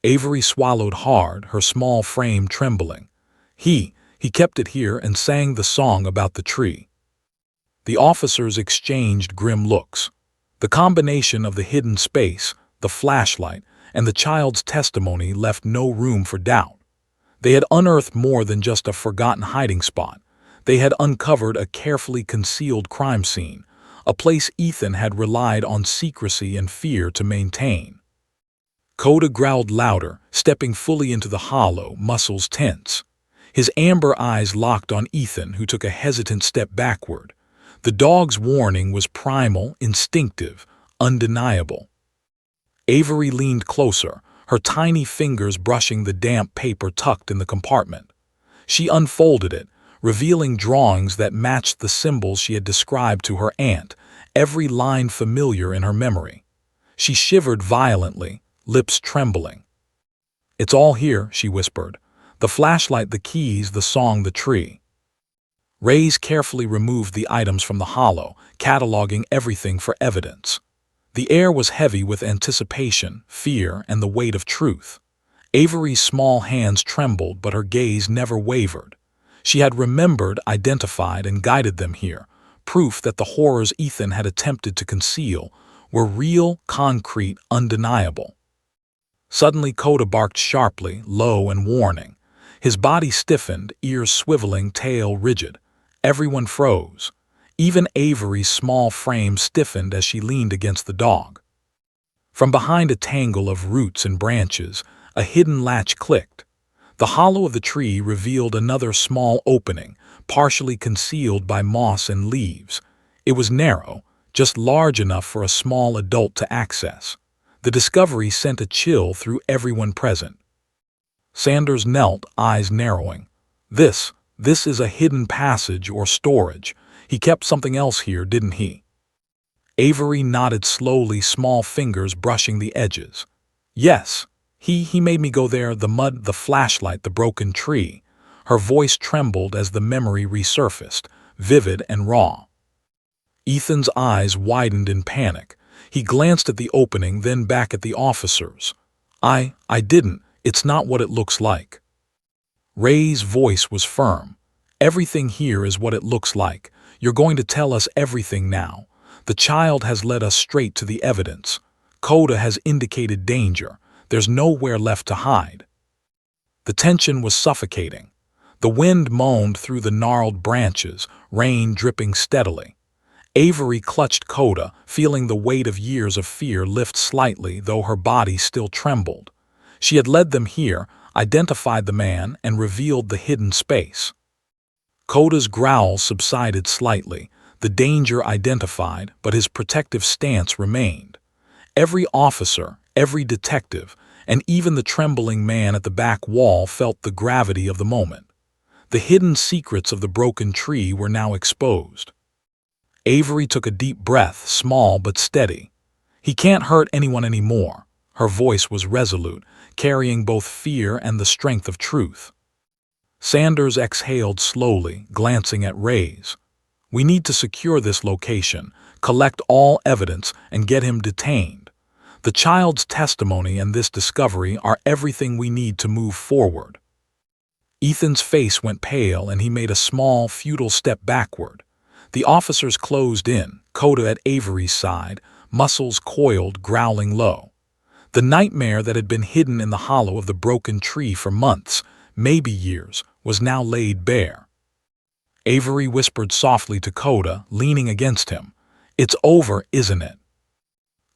Avery swallowed hard, her small frame trembling. He kept it here and sang the song about the tree." The officers exchanged grim looks. The combination of the hidden space, the flashlight, and the child's testimony left no room for doubt. They had unearthed more than just a forgotten hiding spot. They had uncovered a carefully concealed crime scene, a place Ethan had relied on secrecy and fear to maintain. Coda growled louder, stepping fully into the hollow, muscles tense. His amber eyes locked on Ethan, who took a hesitant step backward. The dog's warning was primal, instinctive, undeniable. Avery leaned closer, her tiny fingers brushing the damp paper tucked in the compartment. She unfolded it, revealing drawings that matched the symbols she had described to her aunt, every line familiar in her memory. She shivered violently, lips trembling. "It's all here," she whispered. "The flashlight, the keys, the song, the tree." Reyes carefully removed the items from the hollow, cataloging everything for evidence. The air was heavy with anticipation, fear, and the weight of truth. Avery's small hands trembled, but her gaze never wavered. She had remembered, identified, and guided them here, proof that the horrors Ethan had attempted to conceal were real, concrete, undeniable. Suddenly Coda barked sharply, low and warning. His body stiffened, ears swiveling, tail rigid. Everyone froze. Even Avery's small frame stiffened as she leaned against the dog. From behind a tangle of roots and branches, a hidden latch clicked. The hollow of the tree revealed another small opening, partially concealed by moss and leaves. It was narrow, just large enough for a small adult to access. The discovery sent a chill through everyone present. Sanders knelt, eyes narrowing. This is a hidden passage or storage. He kept something else here, didn't he?" Avery nodded slowly, small fingers brushing the edges. "Yes, he made me go there, the mud, the flashlight, the broken tree." Her voice trembled as the memory resurfaced, vivid and raw. Ethan's eyes widened in panic. He glanced at the opening, then back at the officers. I didn't. It's not what it looks like." Rey's voice was firm. "Everything here is what it looks like. You're going to tell us everything now. The child has led us straight to the evidence. Coda has indicated danger. There's nowhere left to hide." The tension was suffocating. The wind moaned through the gnarled branches, rain dripping steadily. Avery clutched Coda, feeling the weight of years of fear lift slightly, though her body still trembled. She had led them here, identified the man, and revealed the hidden space. Coda's growls subsided slightly, the danger identified, but his protective stance remained. Every officer, every detective, and even the trembling man at the back wall felt the gravity of the moment. The hidden secrets of the broken tree were now exposed. Avery took a deep breath, small but steady. "He can't hurt anyone anymore." Her voice was resolute, carrying both fear and the strength of truth. Sanders exhaled slowly, glancing at Reyes. "We need to secure this location, collect all evidence, and get him detained. The child's testimony and this discovery are everything we need to move forward." Ethan's face went pale and he made a small, futile step backward. The officers closed in, Coda at Avery's side, muscles coiled, growling low. The nightmare that had been hidden in the hollow of the broken tree for months, maybe years, was now laid bare. Avery whispered softly to Coda, leaning against him. "It's over, isn't it?"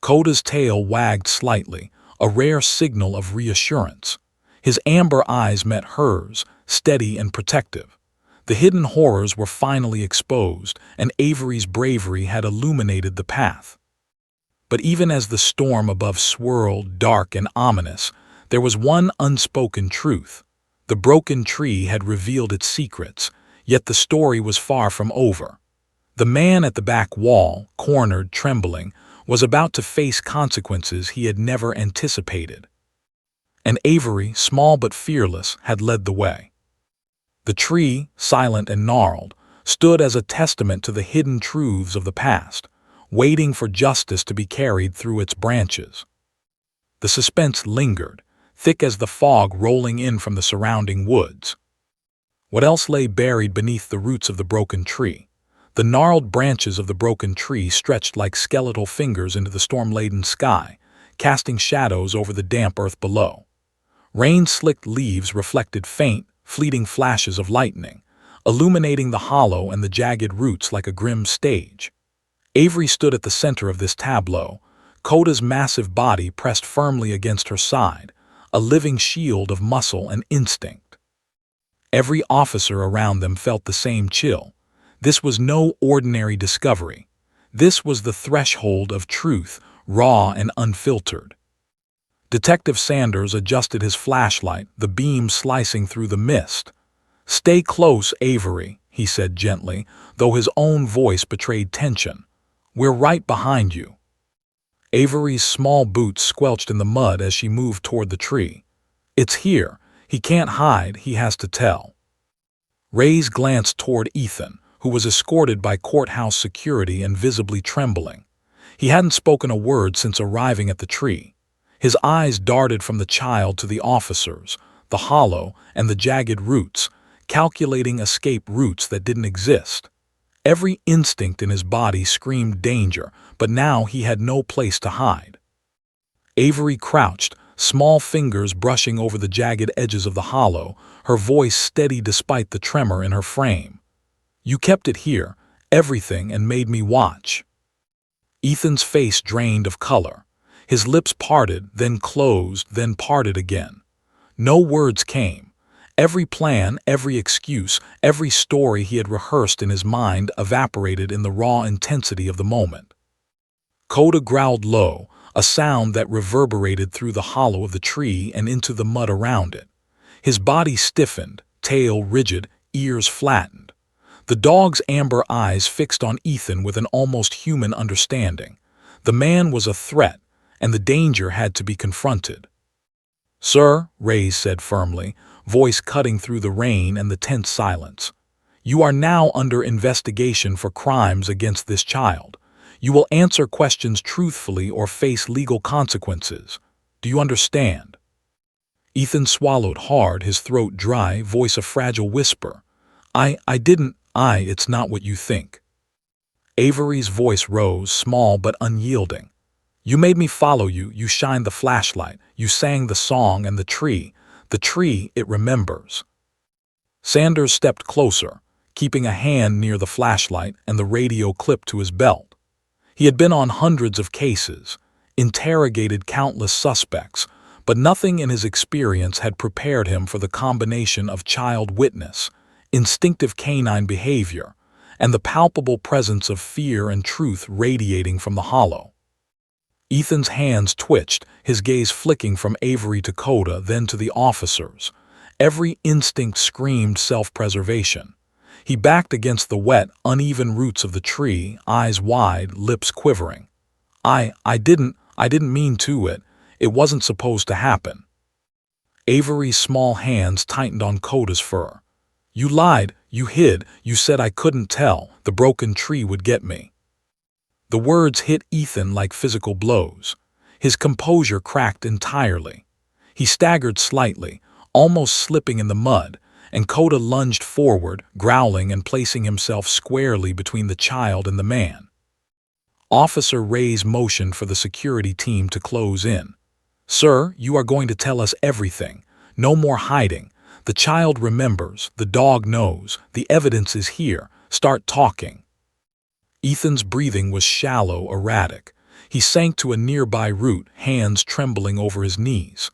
Coda's tail wagged slightly, a rare signal of reassurance. His amber eyes met hers, steady and protective. The hidden horrors were finally exposed, and Avery's bravery had illuminated the path. But even as the storm above swirled, dark and ominous, there was one unspoken truth. The broken tree had revealed its secrets, yet the story was far from over. The man at the back wall, cornered, trembling, was about to face consequences he had never anticipated. And Avery, small but fearless, had led the way. The tree, silent and gnarled, stood as a testament to the hidden truths of the past, waiting for justice to be carried through its branches. The suspense lingered, thick as the fog rolling in from the surrounding woods. What else lay buried beneath the roots of the broken tree? The gnarled branches of the broken tree stretched like skeletal fingers into the storm-laden sky, casting shadows over the damp earth below. Rain-slicked leaves reflected faint, fleeting flashes of lightning, illuminating the hollow and the jagged roots like a grim stage. Avery stood at the center of this tableau, Coda's massive body pressed firmly against her side, a living shield of muscle and instinct. Every officer around them felt the same chill. This was no ordinary discovery. This was the threshold of truth, raw and unfiltered. Detective Sanders adjusted his flashlight, the beam slicing through the mist. "Stay close, Avery," he said gently, though his own voice betrayed tension. We're right behind you. Avery's small boots squelched in the mud as she moved toward the tree. It's here. He can't hide, he has to tell. Reyes glanced toward Ethan, who was escorted by courthouse security and visibly trembling. He hadn't spoken a word since arriving at the tree. His eyes darted from the child to the officers, the hollow, and the jagged roots, calculating escape routes that didn't exist. Every instinct in his body screamed danger, but now he had no place to hide. Avery crouched, small fingers brushing over the jagged edges of the hollow, her voice steady despite the tremor in her frame. You kept it here, everything, and made me watch. Ethan's face drained of color. His lips parted, then closed, then parted again. No words came. Every plan, every excuse, every story he had rehearsed in his mind evaporated in the raw intensity of the moment. Coda growled low, a sound that reverberated through the hollow of the tree and into the mud around it. His body stiffened, tail rigid, ears flattened. The dog's amber eyes fixed on Ethan with an almost human understanding. The man was a threat, and the danger had to be confronted. Sir, Reyes said firmly, voice cutting through the rain and the tense silence. You are now under investigation for crimes against this child. You will answer questions truthfully or face legal consequences. Do you understand? Ethan swallowed hard, his throat dry, voice a fragile whisper. It's not what you think. Avery's voice rose, small but unyielding. You made me follow you, you shined the flashlight, you sang the song, and the tree, it remembers. Sanders stepped closer, keeping a hand near the flashlight and the radio clipped to his belt. He had been on hundreds of cases, interrogated countless suspects, but nothing in his experience had prepared him for the combination of child witness, instinctive canine behavior, and the palpable presence of fear and truth radiating from the hollow. Ethan's hands twitched, his gaze flicking from Avery to Coda, then to the officers. Every instinct screamed self-preservation. He backed against the wet, uneven roots of the tree, eyes wide, lips quivering. I didn't mean to it. It wasn't supposed to happen. Avery's small hands tightened on Coda's fur. You lied, you hid, you said I couldn't tell, the broken tree would get me. The words hit Ethan like physical blows. His composure cracked entirely. He staggered slightly, almost slipping in the mud, and Coda lunged forward, growling and placing himself squarely between the child and the man. Officer Reyes motioned for the security team to close in. Sir, you are going to tell us everything. No more hiding. The child remembers, the dog knows, the evidence is here. Start talking. Ethan's breathing was shallow, erratic. He sank to a nearby root, hands trembling over his knees.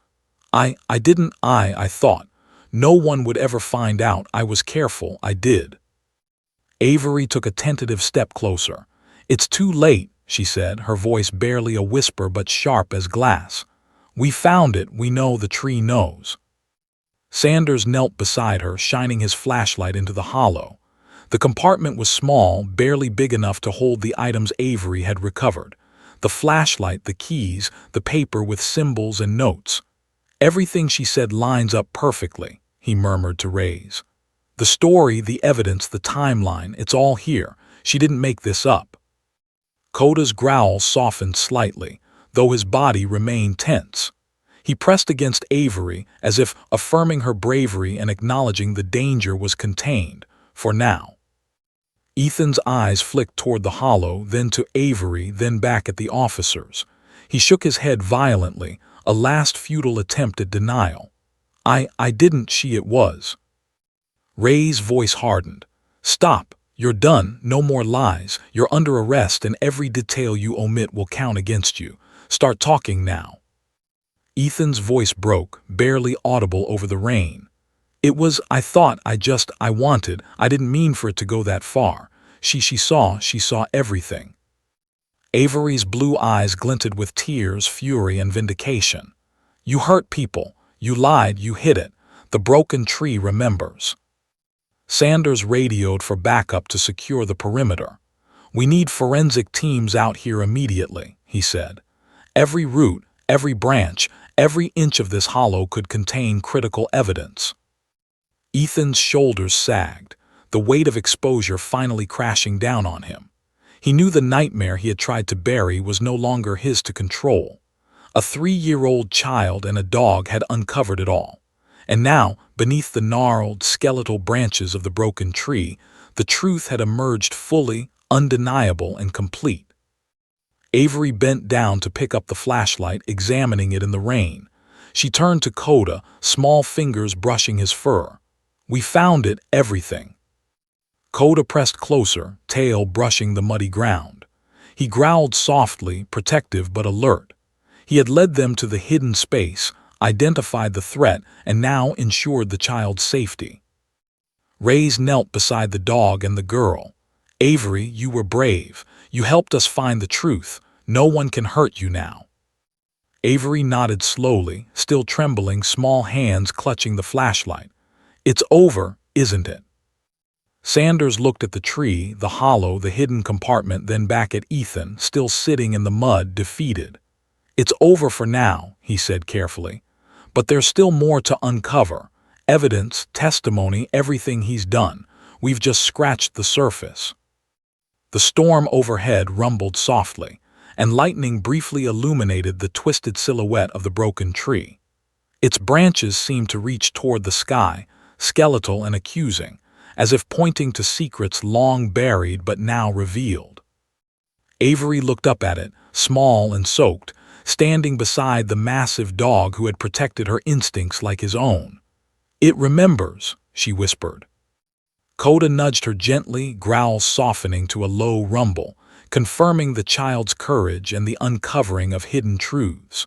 I thought. No one would ever find out. I was careful, I did. Avery took a tentative step closer. It's too late, she said, her voice barely a whisper but sharp as glass. We found it, we know, the tree knows. Sanders knelt beside her, shining his flashlight into the hollow. The compartment was small, barely big enough to hold the items Avery had recovered. The flashlight, the keys, the paper with symbols and notes. Everything she said lines up perfectly, he murmured to Reyes. The story, the evidence, the timeline, it's all here. She didn't make this up. Coda's growl softened slightly, though his body remained tense. He pressed against Avery as if affirming her bravery and acknowledging the danger was contained, for now. Ethan's eyes flicked toward the hollow, then to Avery, then back at the officers. He shook his head violently, a last futile attempt at denial. I didn't, it was. Rey's voice hardened. Stop, you're done, no more lies, you're under arrest and every detail you omit will count against you. Start talking now. Ethan's voice broke, barely audible over the rain. It was, I didn't mean for it to go that far. She saw everything. Avery's blue eyes glinted with tears, fury, and vindication. You hurt people. You lied, you hid it. The broken tree remembers. Sanders radioed for backup to secure the perimeter. "We need forensic teams out here immediately," he said. "Every root, every branch, every inch of this hollow could contain critical evidence." Ethan's shoulders sagged, the weight of exposure finally crashing down on him. He knew the nightmare he had tried to bury was no longer his to control. A 3-year-old child and a dog had uncovered it all. And now, beneath the gnarled, skeletal branches of the broken tree, the truth had emerged fully, undeniable, and complete. Avery bent down to pick up the flashlight, examining it in the rain. She turned to Coda, small fingers brushing his fur. "We found it, everything." Coda pressed closer, tail brushing the muddy ground. He growled softly, protective but alert. He had led them to the hidden space, identified the threat, and now ensured the child's safety. Reyes knelt beside the dog and the girl. "Avery, you were brave. You helped us find the truth. No one can hurt you now." Avery nodded slowly, still trembling, small hands clutching the flashlight. "It's over, isn't it?" Sanders looked at the tree, the hollow, the hidden compartment, then back at Ethan, still sitting in the mud, defeated. "It's over for now," he said carefully. "But there's still more to uncover. Evidence, testimony, everything he's done. We've just scratched the surface." The storm overhead rumbled softly, and lightning briefly illuminated the twisted silhouette of the broken tree. Its branches seemed to reach toward the sky, skeletal and accusing, as if pointing to secrets long buried but now revealed. Avery looked up at it, small and soaked, standing beside the massive dog who had protected her instincts like his own. "It remembers," she whispered. Coda nudged her gently, growls softening to a low rumble, confirming the child's courage and the uncovering of hidden truths.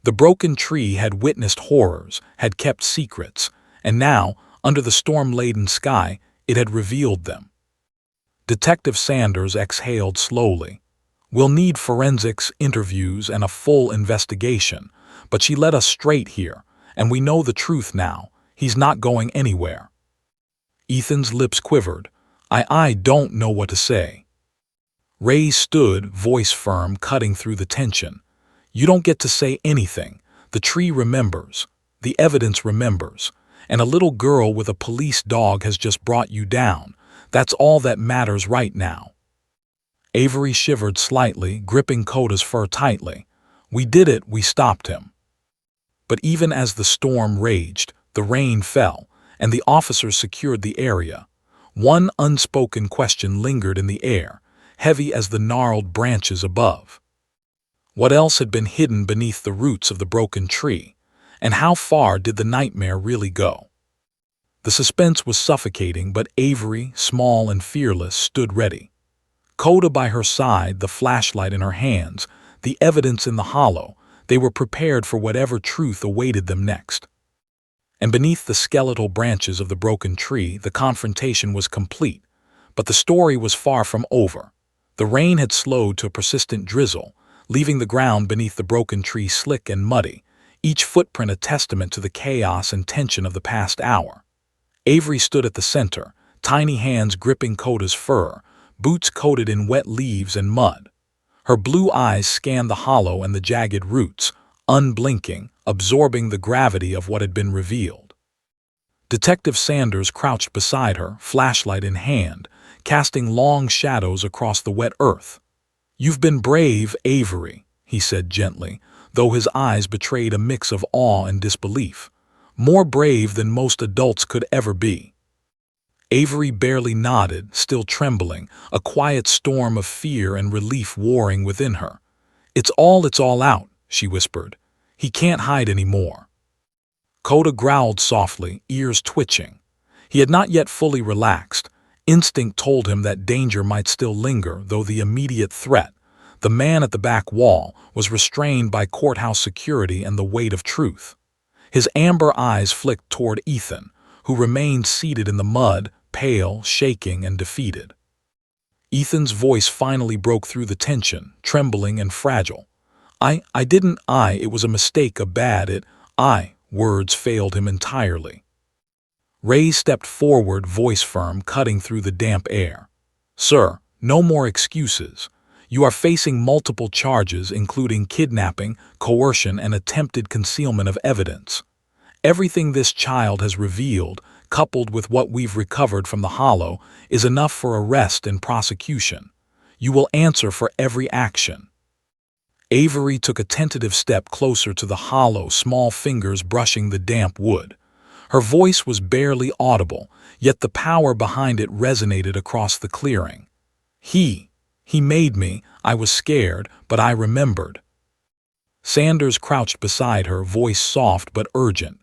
The broken tree had witnessed horrors, had kept secrets, and now, under the storm-laden sky, it had revealed them. Detective Sanders exhaled slowly. "We'll need forensics, interviews, and a full investigation, but she led us straight here, and we know the truth now. He's not going anywhere." Ethan's lips quivered. I don't know what to say." Reyes stood, voice firm, cutting through the tension. "You don't get to say anything. The tree remembers. The evidence remembers. And a little girl with a police dog has just brought you down. That's all that matters right now." Avery shivered slightly, gripping Coda's fur tightly. "We did it, we stopped him." But even as the storm raged, the rain fell, and the officers secured the area. One unspoken question lingered in the air, heavy as the gnarled branches above. What else had been hidden beneath the roots of the broken tree? And how far did the nightmare really go? The suspense was suffocating, but Avery, small and fearless, stood ready. Coda by her side, the flashlight in her hands, the evidence in the hollow, they were prepared for whatever truth awaited them next. And beneath the skeletal branches of the broken tree, the confrontation was complete. But the story was far from over. The rain had slowed to a persistent drizzle, leaving the ground beneath the broken tree slick and muddy, each footprint a testament to the chaos and tension of the past hour. Avery stood at the center, tiny hands gripping Coda's fur, boots coated in wet leaves and mud. Her blue eyes scanned the hollow and the jagged roots, unblinking, absorbing the gravity of what had been revealed. Detective Sanders crouched beside her, flashlight in hand, casting long shadows across the wet earth. "You've been brave, Avery," he said gently, though his eyes betrayed a mix of awe and disbelief. "More brave than most adults could ever be." Avery barely nodded, still trembling, a quiet storm of fear and relief warring within her. It's all out," she whispered. "He can't hide anymore." Coda growled softly, ears twitching. He had not yet fully relaxed. Instinct told him that danger might still linger, though the immediate threat, the man at the back wall, was restrained by courthouse security and the weight of truth. His amber eyes flicked toward Ethan, who remained seated in the mud, pale, shaking, and defeated. Ethan's voice finally broke through the tension, trembling and fragile. It was a mistake, words failed him entirely. Reyes stepped forward, voice firm, cutting through the damp air. "Sir, No more excuses. You are facing multiple charges including kidnapping, coercion, and attempted concealment of evidence. Everything this child has revealed, coupled with what we've recovered from the Hollow, is enough for arrest and prosecution. You will answer for every action. Avery took a tentative step closer to the Hollow, small fingers brushing the damp wood. Her voice was barely audible, yet the power behind it resonated across the clearing. He made me. I was scared, but I remembered. Sanders crouched beside her, voice soft but urgent.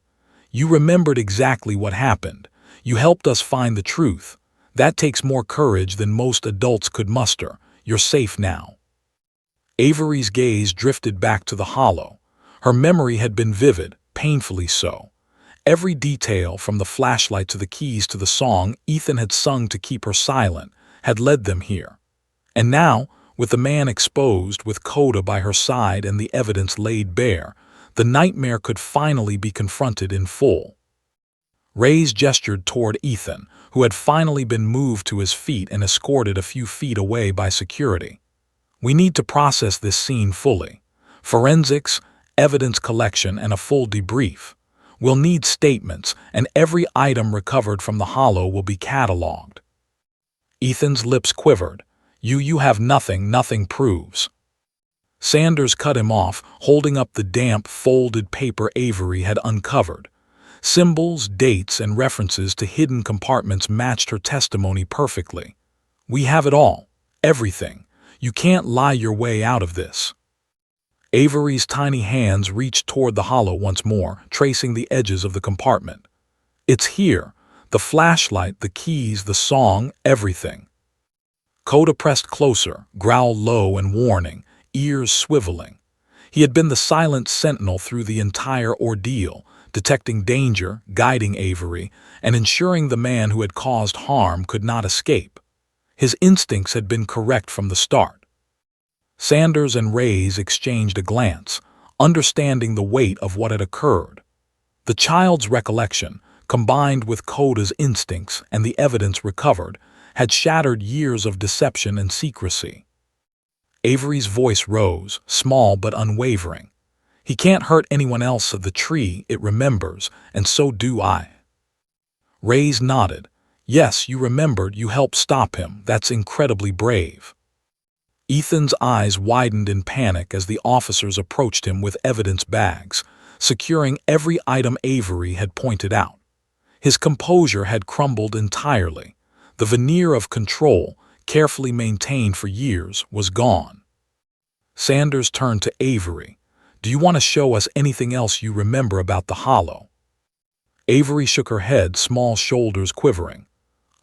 You remembered exactly what happened. You helped us find the truth. That takes more courage than most adults could muster. You're safe now. Avery's gaze drifted back to the Hollow. Her memory had been vivid, painfully so. Every detail, from the flashlight to the keys to the song Ethan had sung to keep her silent, had led them here. And now, with the man exposed, with Coda by her side and the evidence laid bare, the nightmare could finally be confronted in full. Reyes gestured toward Ethan, who had finally been moved to his feet and escorted a few feet away by security. We need to process this scene fully. Forensics, evidence collection, and a full debrief. We'll need statements, and every item recovered from the Hollow will be cataloged. Ethan's lips quivered. You have nothing proves. Sanders cut him off, holding up the damp, folded paper Avery had uncovered. Symbols, dates, and references to hidden compartments matched her testimony perfectly. We have it all. Everything. You can't lie your way out of this. Avery's tiny hands reached toward the Hollow once more, tracing the edges of the compartment. It's here. The flashlight, the keys, the song, everything. Coda pressed closer, growl low and warning, ears swiveling. He had been the silent sentinel through the entire ordeal, detecting danger, guiding Avery, and ensuring the man who had caused harm could not escape. His instincts had been correct from the start. Sanders and Reyes exchanged a glance, understanding the weight of what had occurred. The child's recollection, combined with Coda's instincts and the evidence recovered, had shattered years of deception and secrecy. Avery's voice rose, small but unwavering. He can't hurt anyone else of the tree it remembers, and so do I. Reyes nodded. Yes, you remembered, you helped stop him. That's incredibly brave. Ethan's eyes widened in panic as the officers approached him with evidence bags, securing every item Avery had pointed out. His composure had crumbled entirely. The veneer of control, carefully maintained for years, was gone. Sanders turned to Avery. Do you want to show us anything else you remember about the Hollow? Avery shook her head, small shoulders quivering.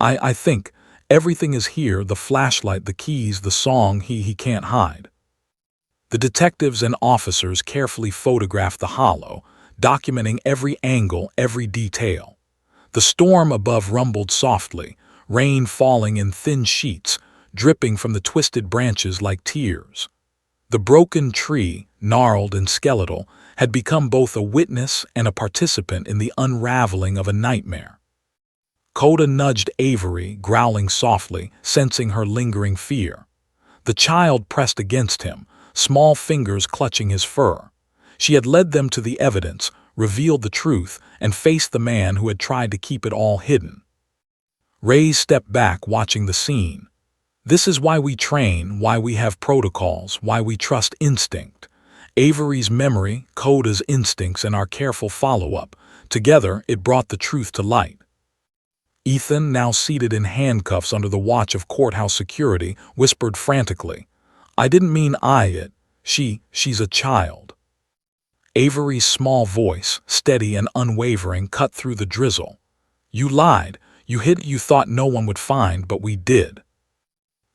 I think everything is here, the flashlight, the keys, the song he can't hide. The detectives and officers carefully photographed the Hollow, documenting every angle, every detail. The storm above rumbled softly, rain falling in thin sheets, dripping from the twisted branches like tears. The broken tree, gnarled and skeletal, had become both a witness and a participant in the unraveling of a nightmare. Coda nudged Avery, growling softly, sensing her lingering fear. The child pressed against him, small fingers clutching his fur. She had led them to the evidence, revealed the truth, and faced the man who had tried to keep it all hidden. Reyes stepped back, watching the scene. This is why we train, why we have protocols, why we trust instinct. Avery's memory, Coda's instincts, and our careful follow-up. Together, it brought the truth to light. Ethan, now seated in handcuffs under the watch of courthouse security, whispered frantically, I didn't mean it. She's a child. Avery's small voice, steady and unwavering, cut through the drizzle. You lied. You hid. You thought no one would find, but we did.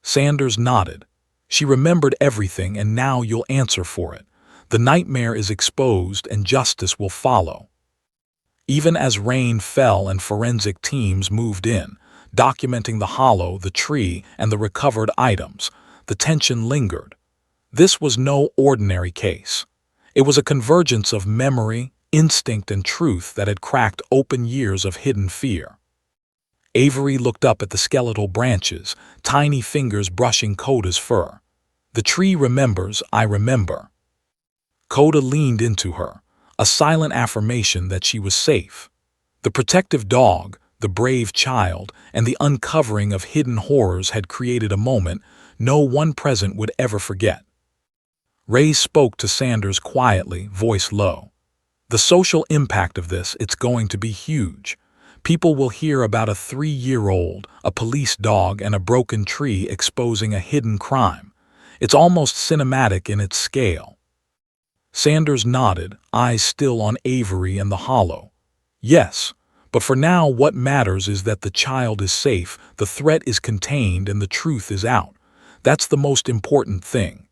Sanders nodded. She remembered everything, and now you'll answer for it. The nightmare is exposed, and justice will follow. Even as rain fell and forensic teams moved in, documenting the Hollow, the tree, and the recovered items, the tension lingered. This was no ordinary case. It was a convergence of memory, instinct, and truth that had cracked open years of hidden fear. Avery looked up at the skeletal branches, tiny fingers brushing Koda's fur. "The tree remembers, I remember." Koda leaned into her, a silent affirmation that she was safe. The protective dog, the brave child, and the uncovering of hidden horrors had created a moment no one present would ever forget. Ray spoke to Sanders quietly, voice low. "The social impact of this, it's going to be huge. People will hear about a 3-year-old, a police dog, and a broken tree exposing a hidden crime. It's almost cinematic in its scale." Sanders nodded, eyes still on Avery and the hollow. "Yes, but for now what matters is that the child is safe, the threat is contained, and the truth is out. That's the most important thing."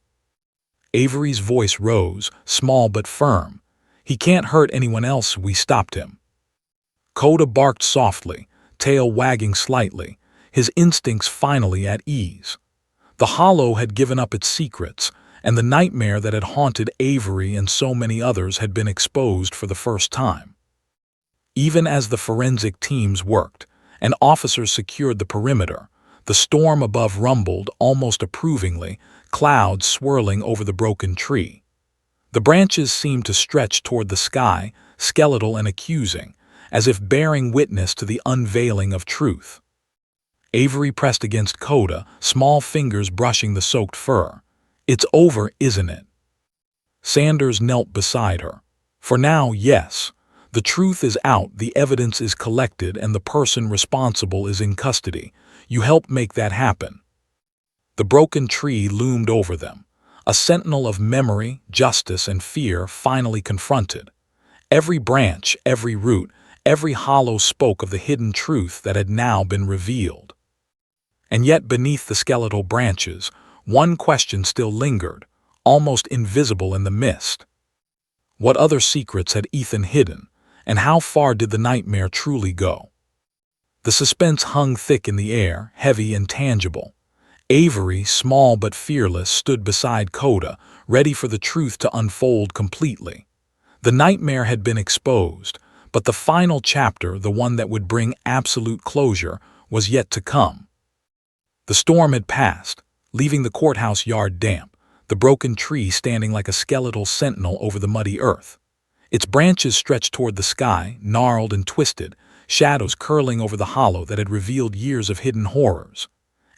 Avery's voice rose, small but firm. "He can't hurt anyone else, we stopped him." Koda barked softly, tail wagging slightly, his instincts finally at ease. The hollow had given up its secrets, and the nightmare that had haunted Avery and so many others had been exposed for the first time. Even as the forensic teams worked, and officers secured the perimeter, the storm above rumbled almost approvingly, clouds swirling over the broken tree. The branches seemed to stretch toward the sky, skeletal and accusing, as if bearing witness to the unveiling of truth. Avery pressed against Koda, small fingers brushing the soaked fur. "It's over, isn't it?" Sanders knelt beside her. "For now, yes. The truth is out, the evidence is collected, and the person responsible is in custody. You helped make that happen." The broken tree loomed over them, a sentinel of memory, justice, and fear finally confronted. Every branch, every root, every hollow spoke of the hidden truth that had now been revealed. And yet beneath the skeletal branches, one question still lingered, almost invisible in the mist. What other secrets had Ethan hidden, and how far did the nightmare truly go? The suspense hung thick in the air, heavy and tangible. Avery, small but fearless, stood beside Koda, ready for the truth to unfold completely. The nightmare had been exposed, but the final chapter, the one that would bring absolute closure, was yet to come. The storm had passed, leaving the courthouse yard damp, the broken tree standing like a skeletal sentinel over the muddy earth. Its branches stretched toward the sky, gnarled and twisted, shadows curling over the hollow that had revealed years of hidden horrors.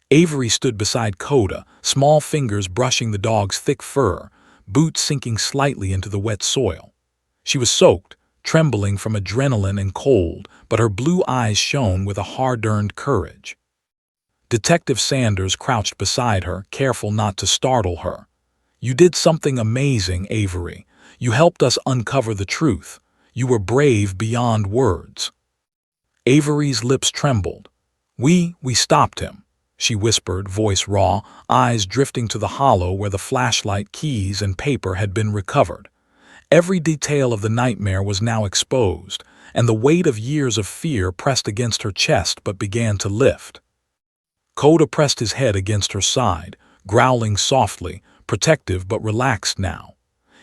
Avery stood beside Koda, small fingers brushing the dog's thick fur, boots sinking slightly into the wet soil. She was soaked, trembling from adrenaline and cold, but her blue eyes shone with a hard-earned courage. Detective Sanders crouched beside her, careful not to startle her. "You did something amazing, Avery. You helped us uncover the truth. You were brave beyond words." Avery's lips trembled. We stopped him," she whispered, voice raw, eyes drifting to the hollow where the flashlight, keys, and paper had been recovered. Every detail of the nightmare was now exposed, and the weight of years of fear pressed against her chest but began to lift. Koda pressed his head against her side, growling softly, protective but relaxed now.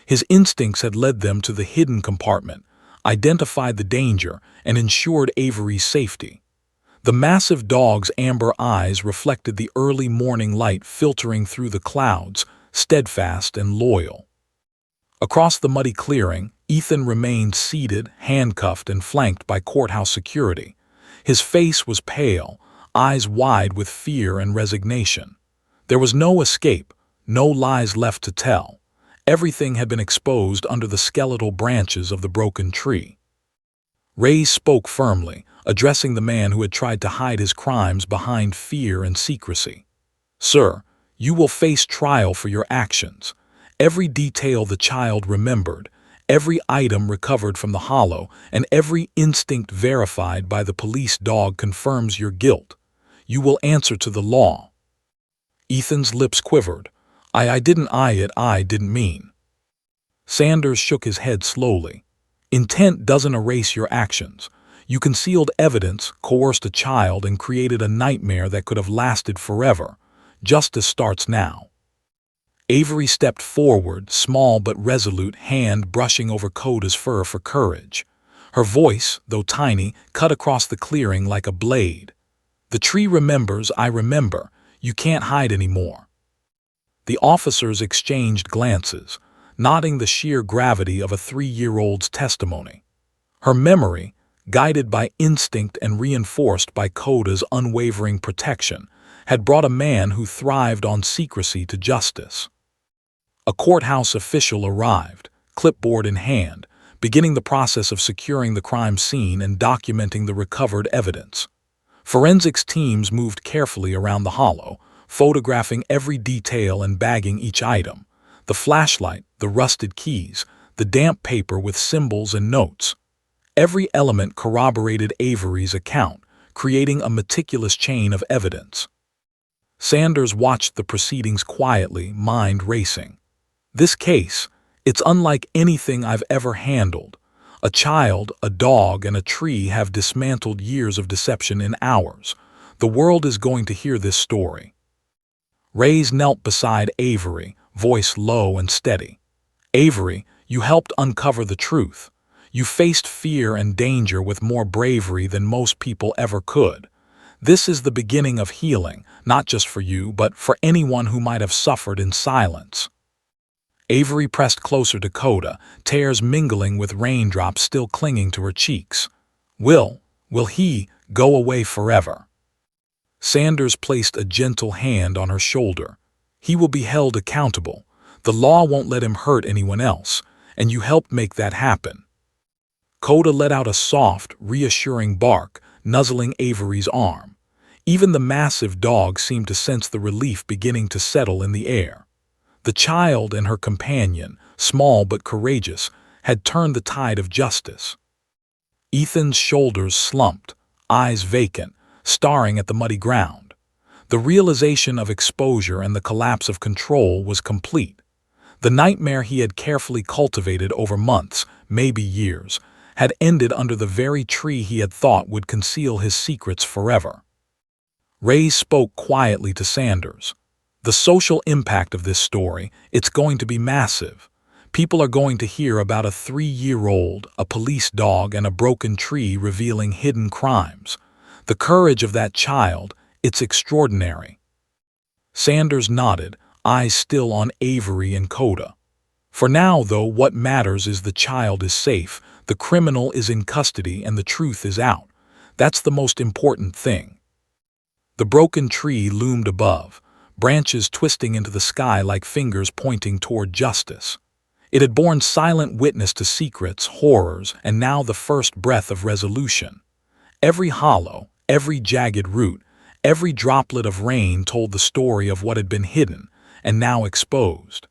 His instincts had led them to the hidden compartment, identified the danger, and ensured Avery's safety. The massive dog's amber eyes reflected the early morning light filtering through the clouds, steadfast and loyal. Across the muddy clearing, Ethan remained seated, handcuffed and flanked by courthouse security. His face was pale, eyes wide with fear and resignation. There was no escape, no lies left to tell. Everything had been exposed under the skeletal branches of the broken tree. Ray spoke firmly, addressing the man who had tried to hide his crimes behind fear and secrecy. "Sir, you will face trial for your actions. Every detail the child remembered, every item recovered from the hollow, and every instinct verified by the police dog confirms your guilt. You will answer to the law." Ethan's lips quivered. I didn't mean." Sanders shook his head slowly. "Intent doesn't erase your actions. You concealed evidence, coerced a child, and created a nightmare that could have lasted forever. Justice starts now." Avery stepped forward, small but resolute, hand brushing over Koda's fur for courage. Her voice, though tiny, cut across the clearing like a blade. The tree remembers, I remember. You can't hide anymore. The officers exchanged glances, nodding the sheer gravity of a 3-year-old's testimony. Her memory, guided by instinct and reinforced by Coda's unwavering protection, had brought a man who thrived on secrecy to justice. A courthouse official arrived, clipboard in hand, beginning the process of securing the crime scene and documenting the recovered evidence. Forensics teams moved carefully around the hollow, photographing every detail and bagging each item: the flashlight, the rusted keys, the damp paper with symbols and notes. Every element corroborated Avery's account, creating a meticulous chain of evidence. Sanders watched the proceedings quietly, mind racing. This case, it's unlike anything I've ever handled. A child, a dog, and a tree have dismantled years of deception in hours. The world is going to hear this story. Reyes knelt beside Avery, voice low and steady. Avery, you helped uncover the truth. You faced fear and danger with more bravery than most people ever could. This is the beginning of healing, not just for you, but for anyone who might have suffered in silence. Avery pressed closer to Coda, tears mingling with raindrops still clinging to her cheeks. Will he go away forever? Sanders placed a gentle hand on her shoulder. He will be held accountable. The law won't let him hurt anyone else, and you helped make that happen. Coda let out a soft, reassuring bark, nuzzling Avery's arm. Even the massive dog seemed to sense the relief beginning to settle in the air. The child and her companion, small but courageous, had turned the tide of justice. Ethan's shoulders slumped, eyes vacant, staring at the muddy ground. The realization of exposure and the collapse of control was complete. The nightmare he had carefully cultivated over months, maybe years, had ended under the very tree he had thought would conceal his secrets forever. Reyes spoke quietly to Sanders. The social impact of this story, it's going to be massive. People are going to hear about a 3-year-old, a police dog, and a broken tree revealing hidden crimes. The courage of that child, it's extraordinary. Sanders nodded, eyes still on Avery and Coda. For now, though, what matters is the child is safe, the criminal is in custody, and the truth is out. That's the most important thing. The broken tree loomed above, branches twisting into the sky like fingers pointing toward justice. It had borne silent witness to secrets, horrors, and now the first breath of resolution. Every hollow, every jagged root, every droplet of rain told the story of what had been hidden and now exposed.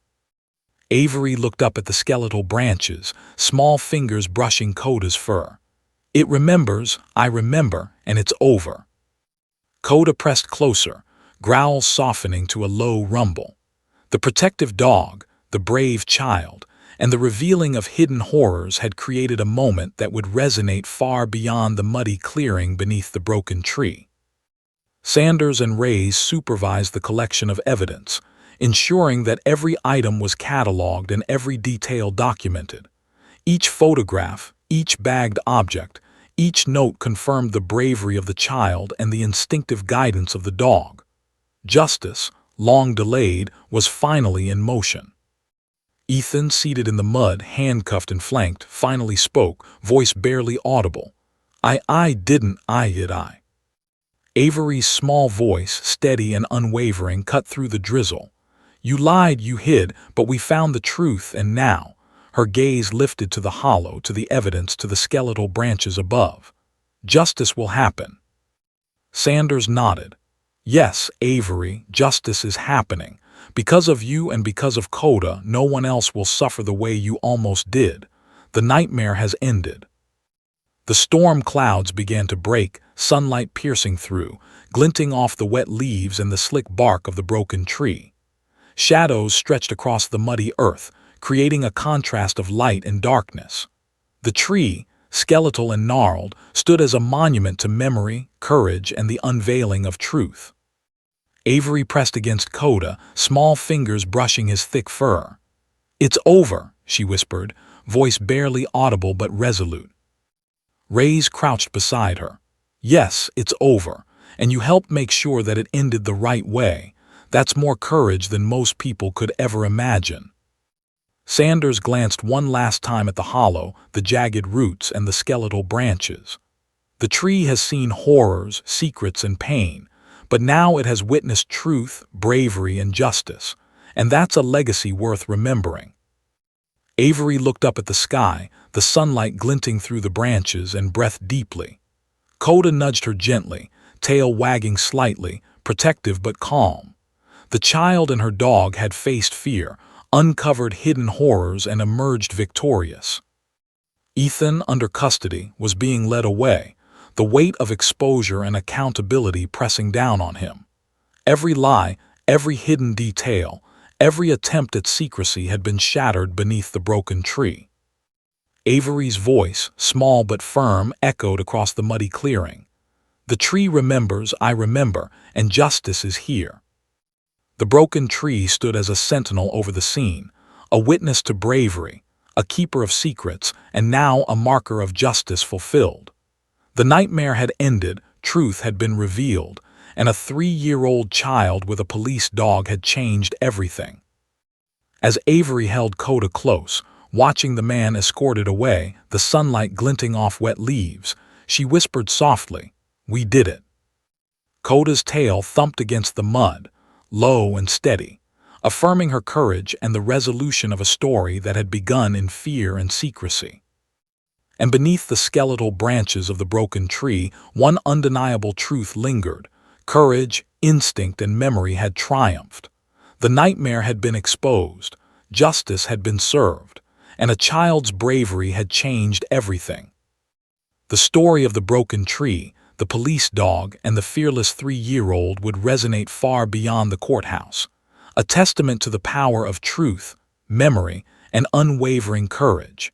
Avery looked up at the skeletal branches, small fingers brushing Coda's fur. It remembers, I remember, and it's over. Coda pressed closer, growls softening to a low rumble. The protective dog, the brave child, and the revealing of hidden horrors had created a moment that would resonate far beyond the muddy clearing beneath the broken tree. Sanders and Reyes supervised the collection of evidence, ensuring that every item was catalogued and every detail documented. Each photograph, each bagged object, each note confirmed the bravery of the child and the instinctive guidance of the dog. Justice, long delayed, was finally in motion. Ethan, seated in the mud, handcuffed and flanked, finally spoke, voice barely audible. I didn't. Avery's small voice, steady and unwavering, cut through the drizzle. You lied, you hid, but we found the truth, and now, her gaze lifted to the hollow, to the evidence, to the skeletal branches above. Justice will happen. Sanders nodded. Yes, Avery, justice is happening. Because of you and because of Coda, no one else will suffer the way you almost did. The nightmare has ended. The storm clouds began to break, sunlight piercing through, glinting off the wet leaves and the slick bark of the broken tree. Shadows stretched across the muddy earth, creating a contrast of light and darkness. The tree, skeletal and gnarled, stood as a monument to memory, courage, and the unveiling of truth. Avery pressed against Coda, small fingers brushing his thick fur. It's over, she whispered, voice barely audible but resolute. Reyes crouched beside her. Yes, it's over, and you helped make sure that it ended the right way. That's more courage than most people could ever imagine." Sanders glanced one last time at the hollow, the jagged roots, and the skeletal branches. The tree has seen horrors, secrets, and pain, but now it has witnessed truth, bravery, and justice, and that's a legacy worth remembering. Avery looked up at the sky, the sunlight glinting through the branches, and breathed deeply. Coda nudged her gently, tail wagging slightly, protective but calm. The child and her dog had faced fear, uncovered hidden horrors, and emerged victorious. Ethan, under custody, was being led away, the weight of exposure and accountability pressing down on him. Every lie, every hidden detail, every attempt at secrecy had been shattered beneath the broken tree. Avery's voice, small but firm, echoed across the muddy clearing. "The tree remembers, I remember, and justice is here." The broken tree stood as a sentinel over the scene, a witness to bravery, a keeper of secrets, and now a marker of justice fulfilled. The nightmare had ended, truth had been revealed, and a 3-year-old child with a police dog had changed everything. As Avery held Coda close, watching the man escorted away, the sunlight glinting off wet leaves, she whispered softly, "We did it." Coda's tail thumped against the mud, low and steady, affirming her courage and the resolution of a story that had begun in fear and secrecy. And beneath the skeletal branches of the broken tree, one undeniable truth lingered. Courage, instinct, and memory had triumphed. The nightmare had been exposed, justice had been served, and a child's bravery had changed everything. The story of the broken tree, the police dog, and the fearless 3-year-old would resonate far beyond the courthouse, a testament to the power of truth, memory, and unwavering courage.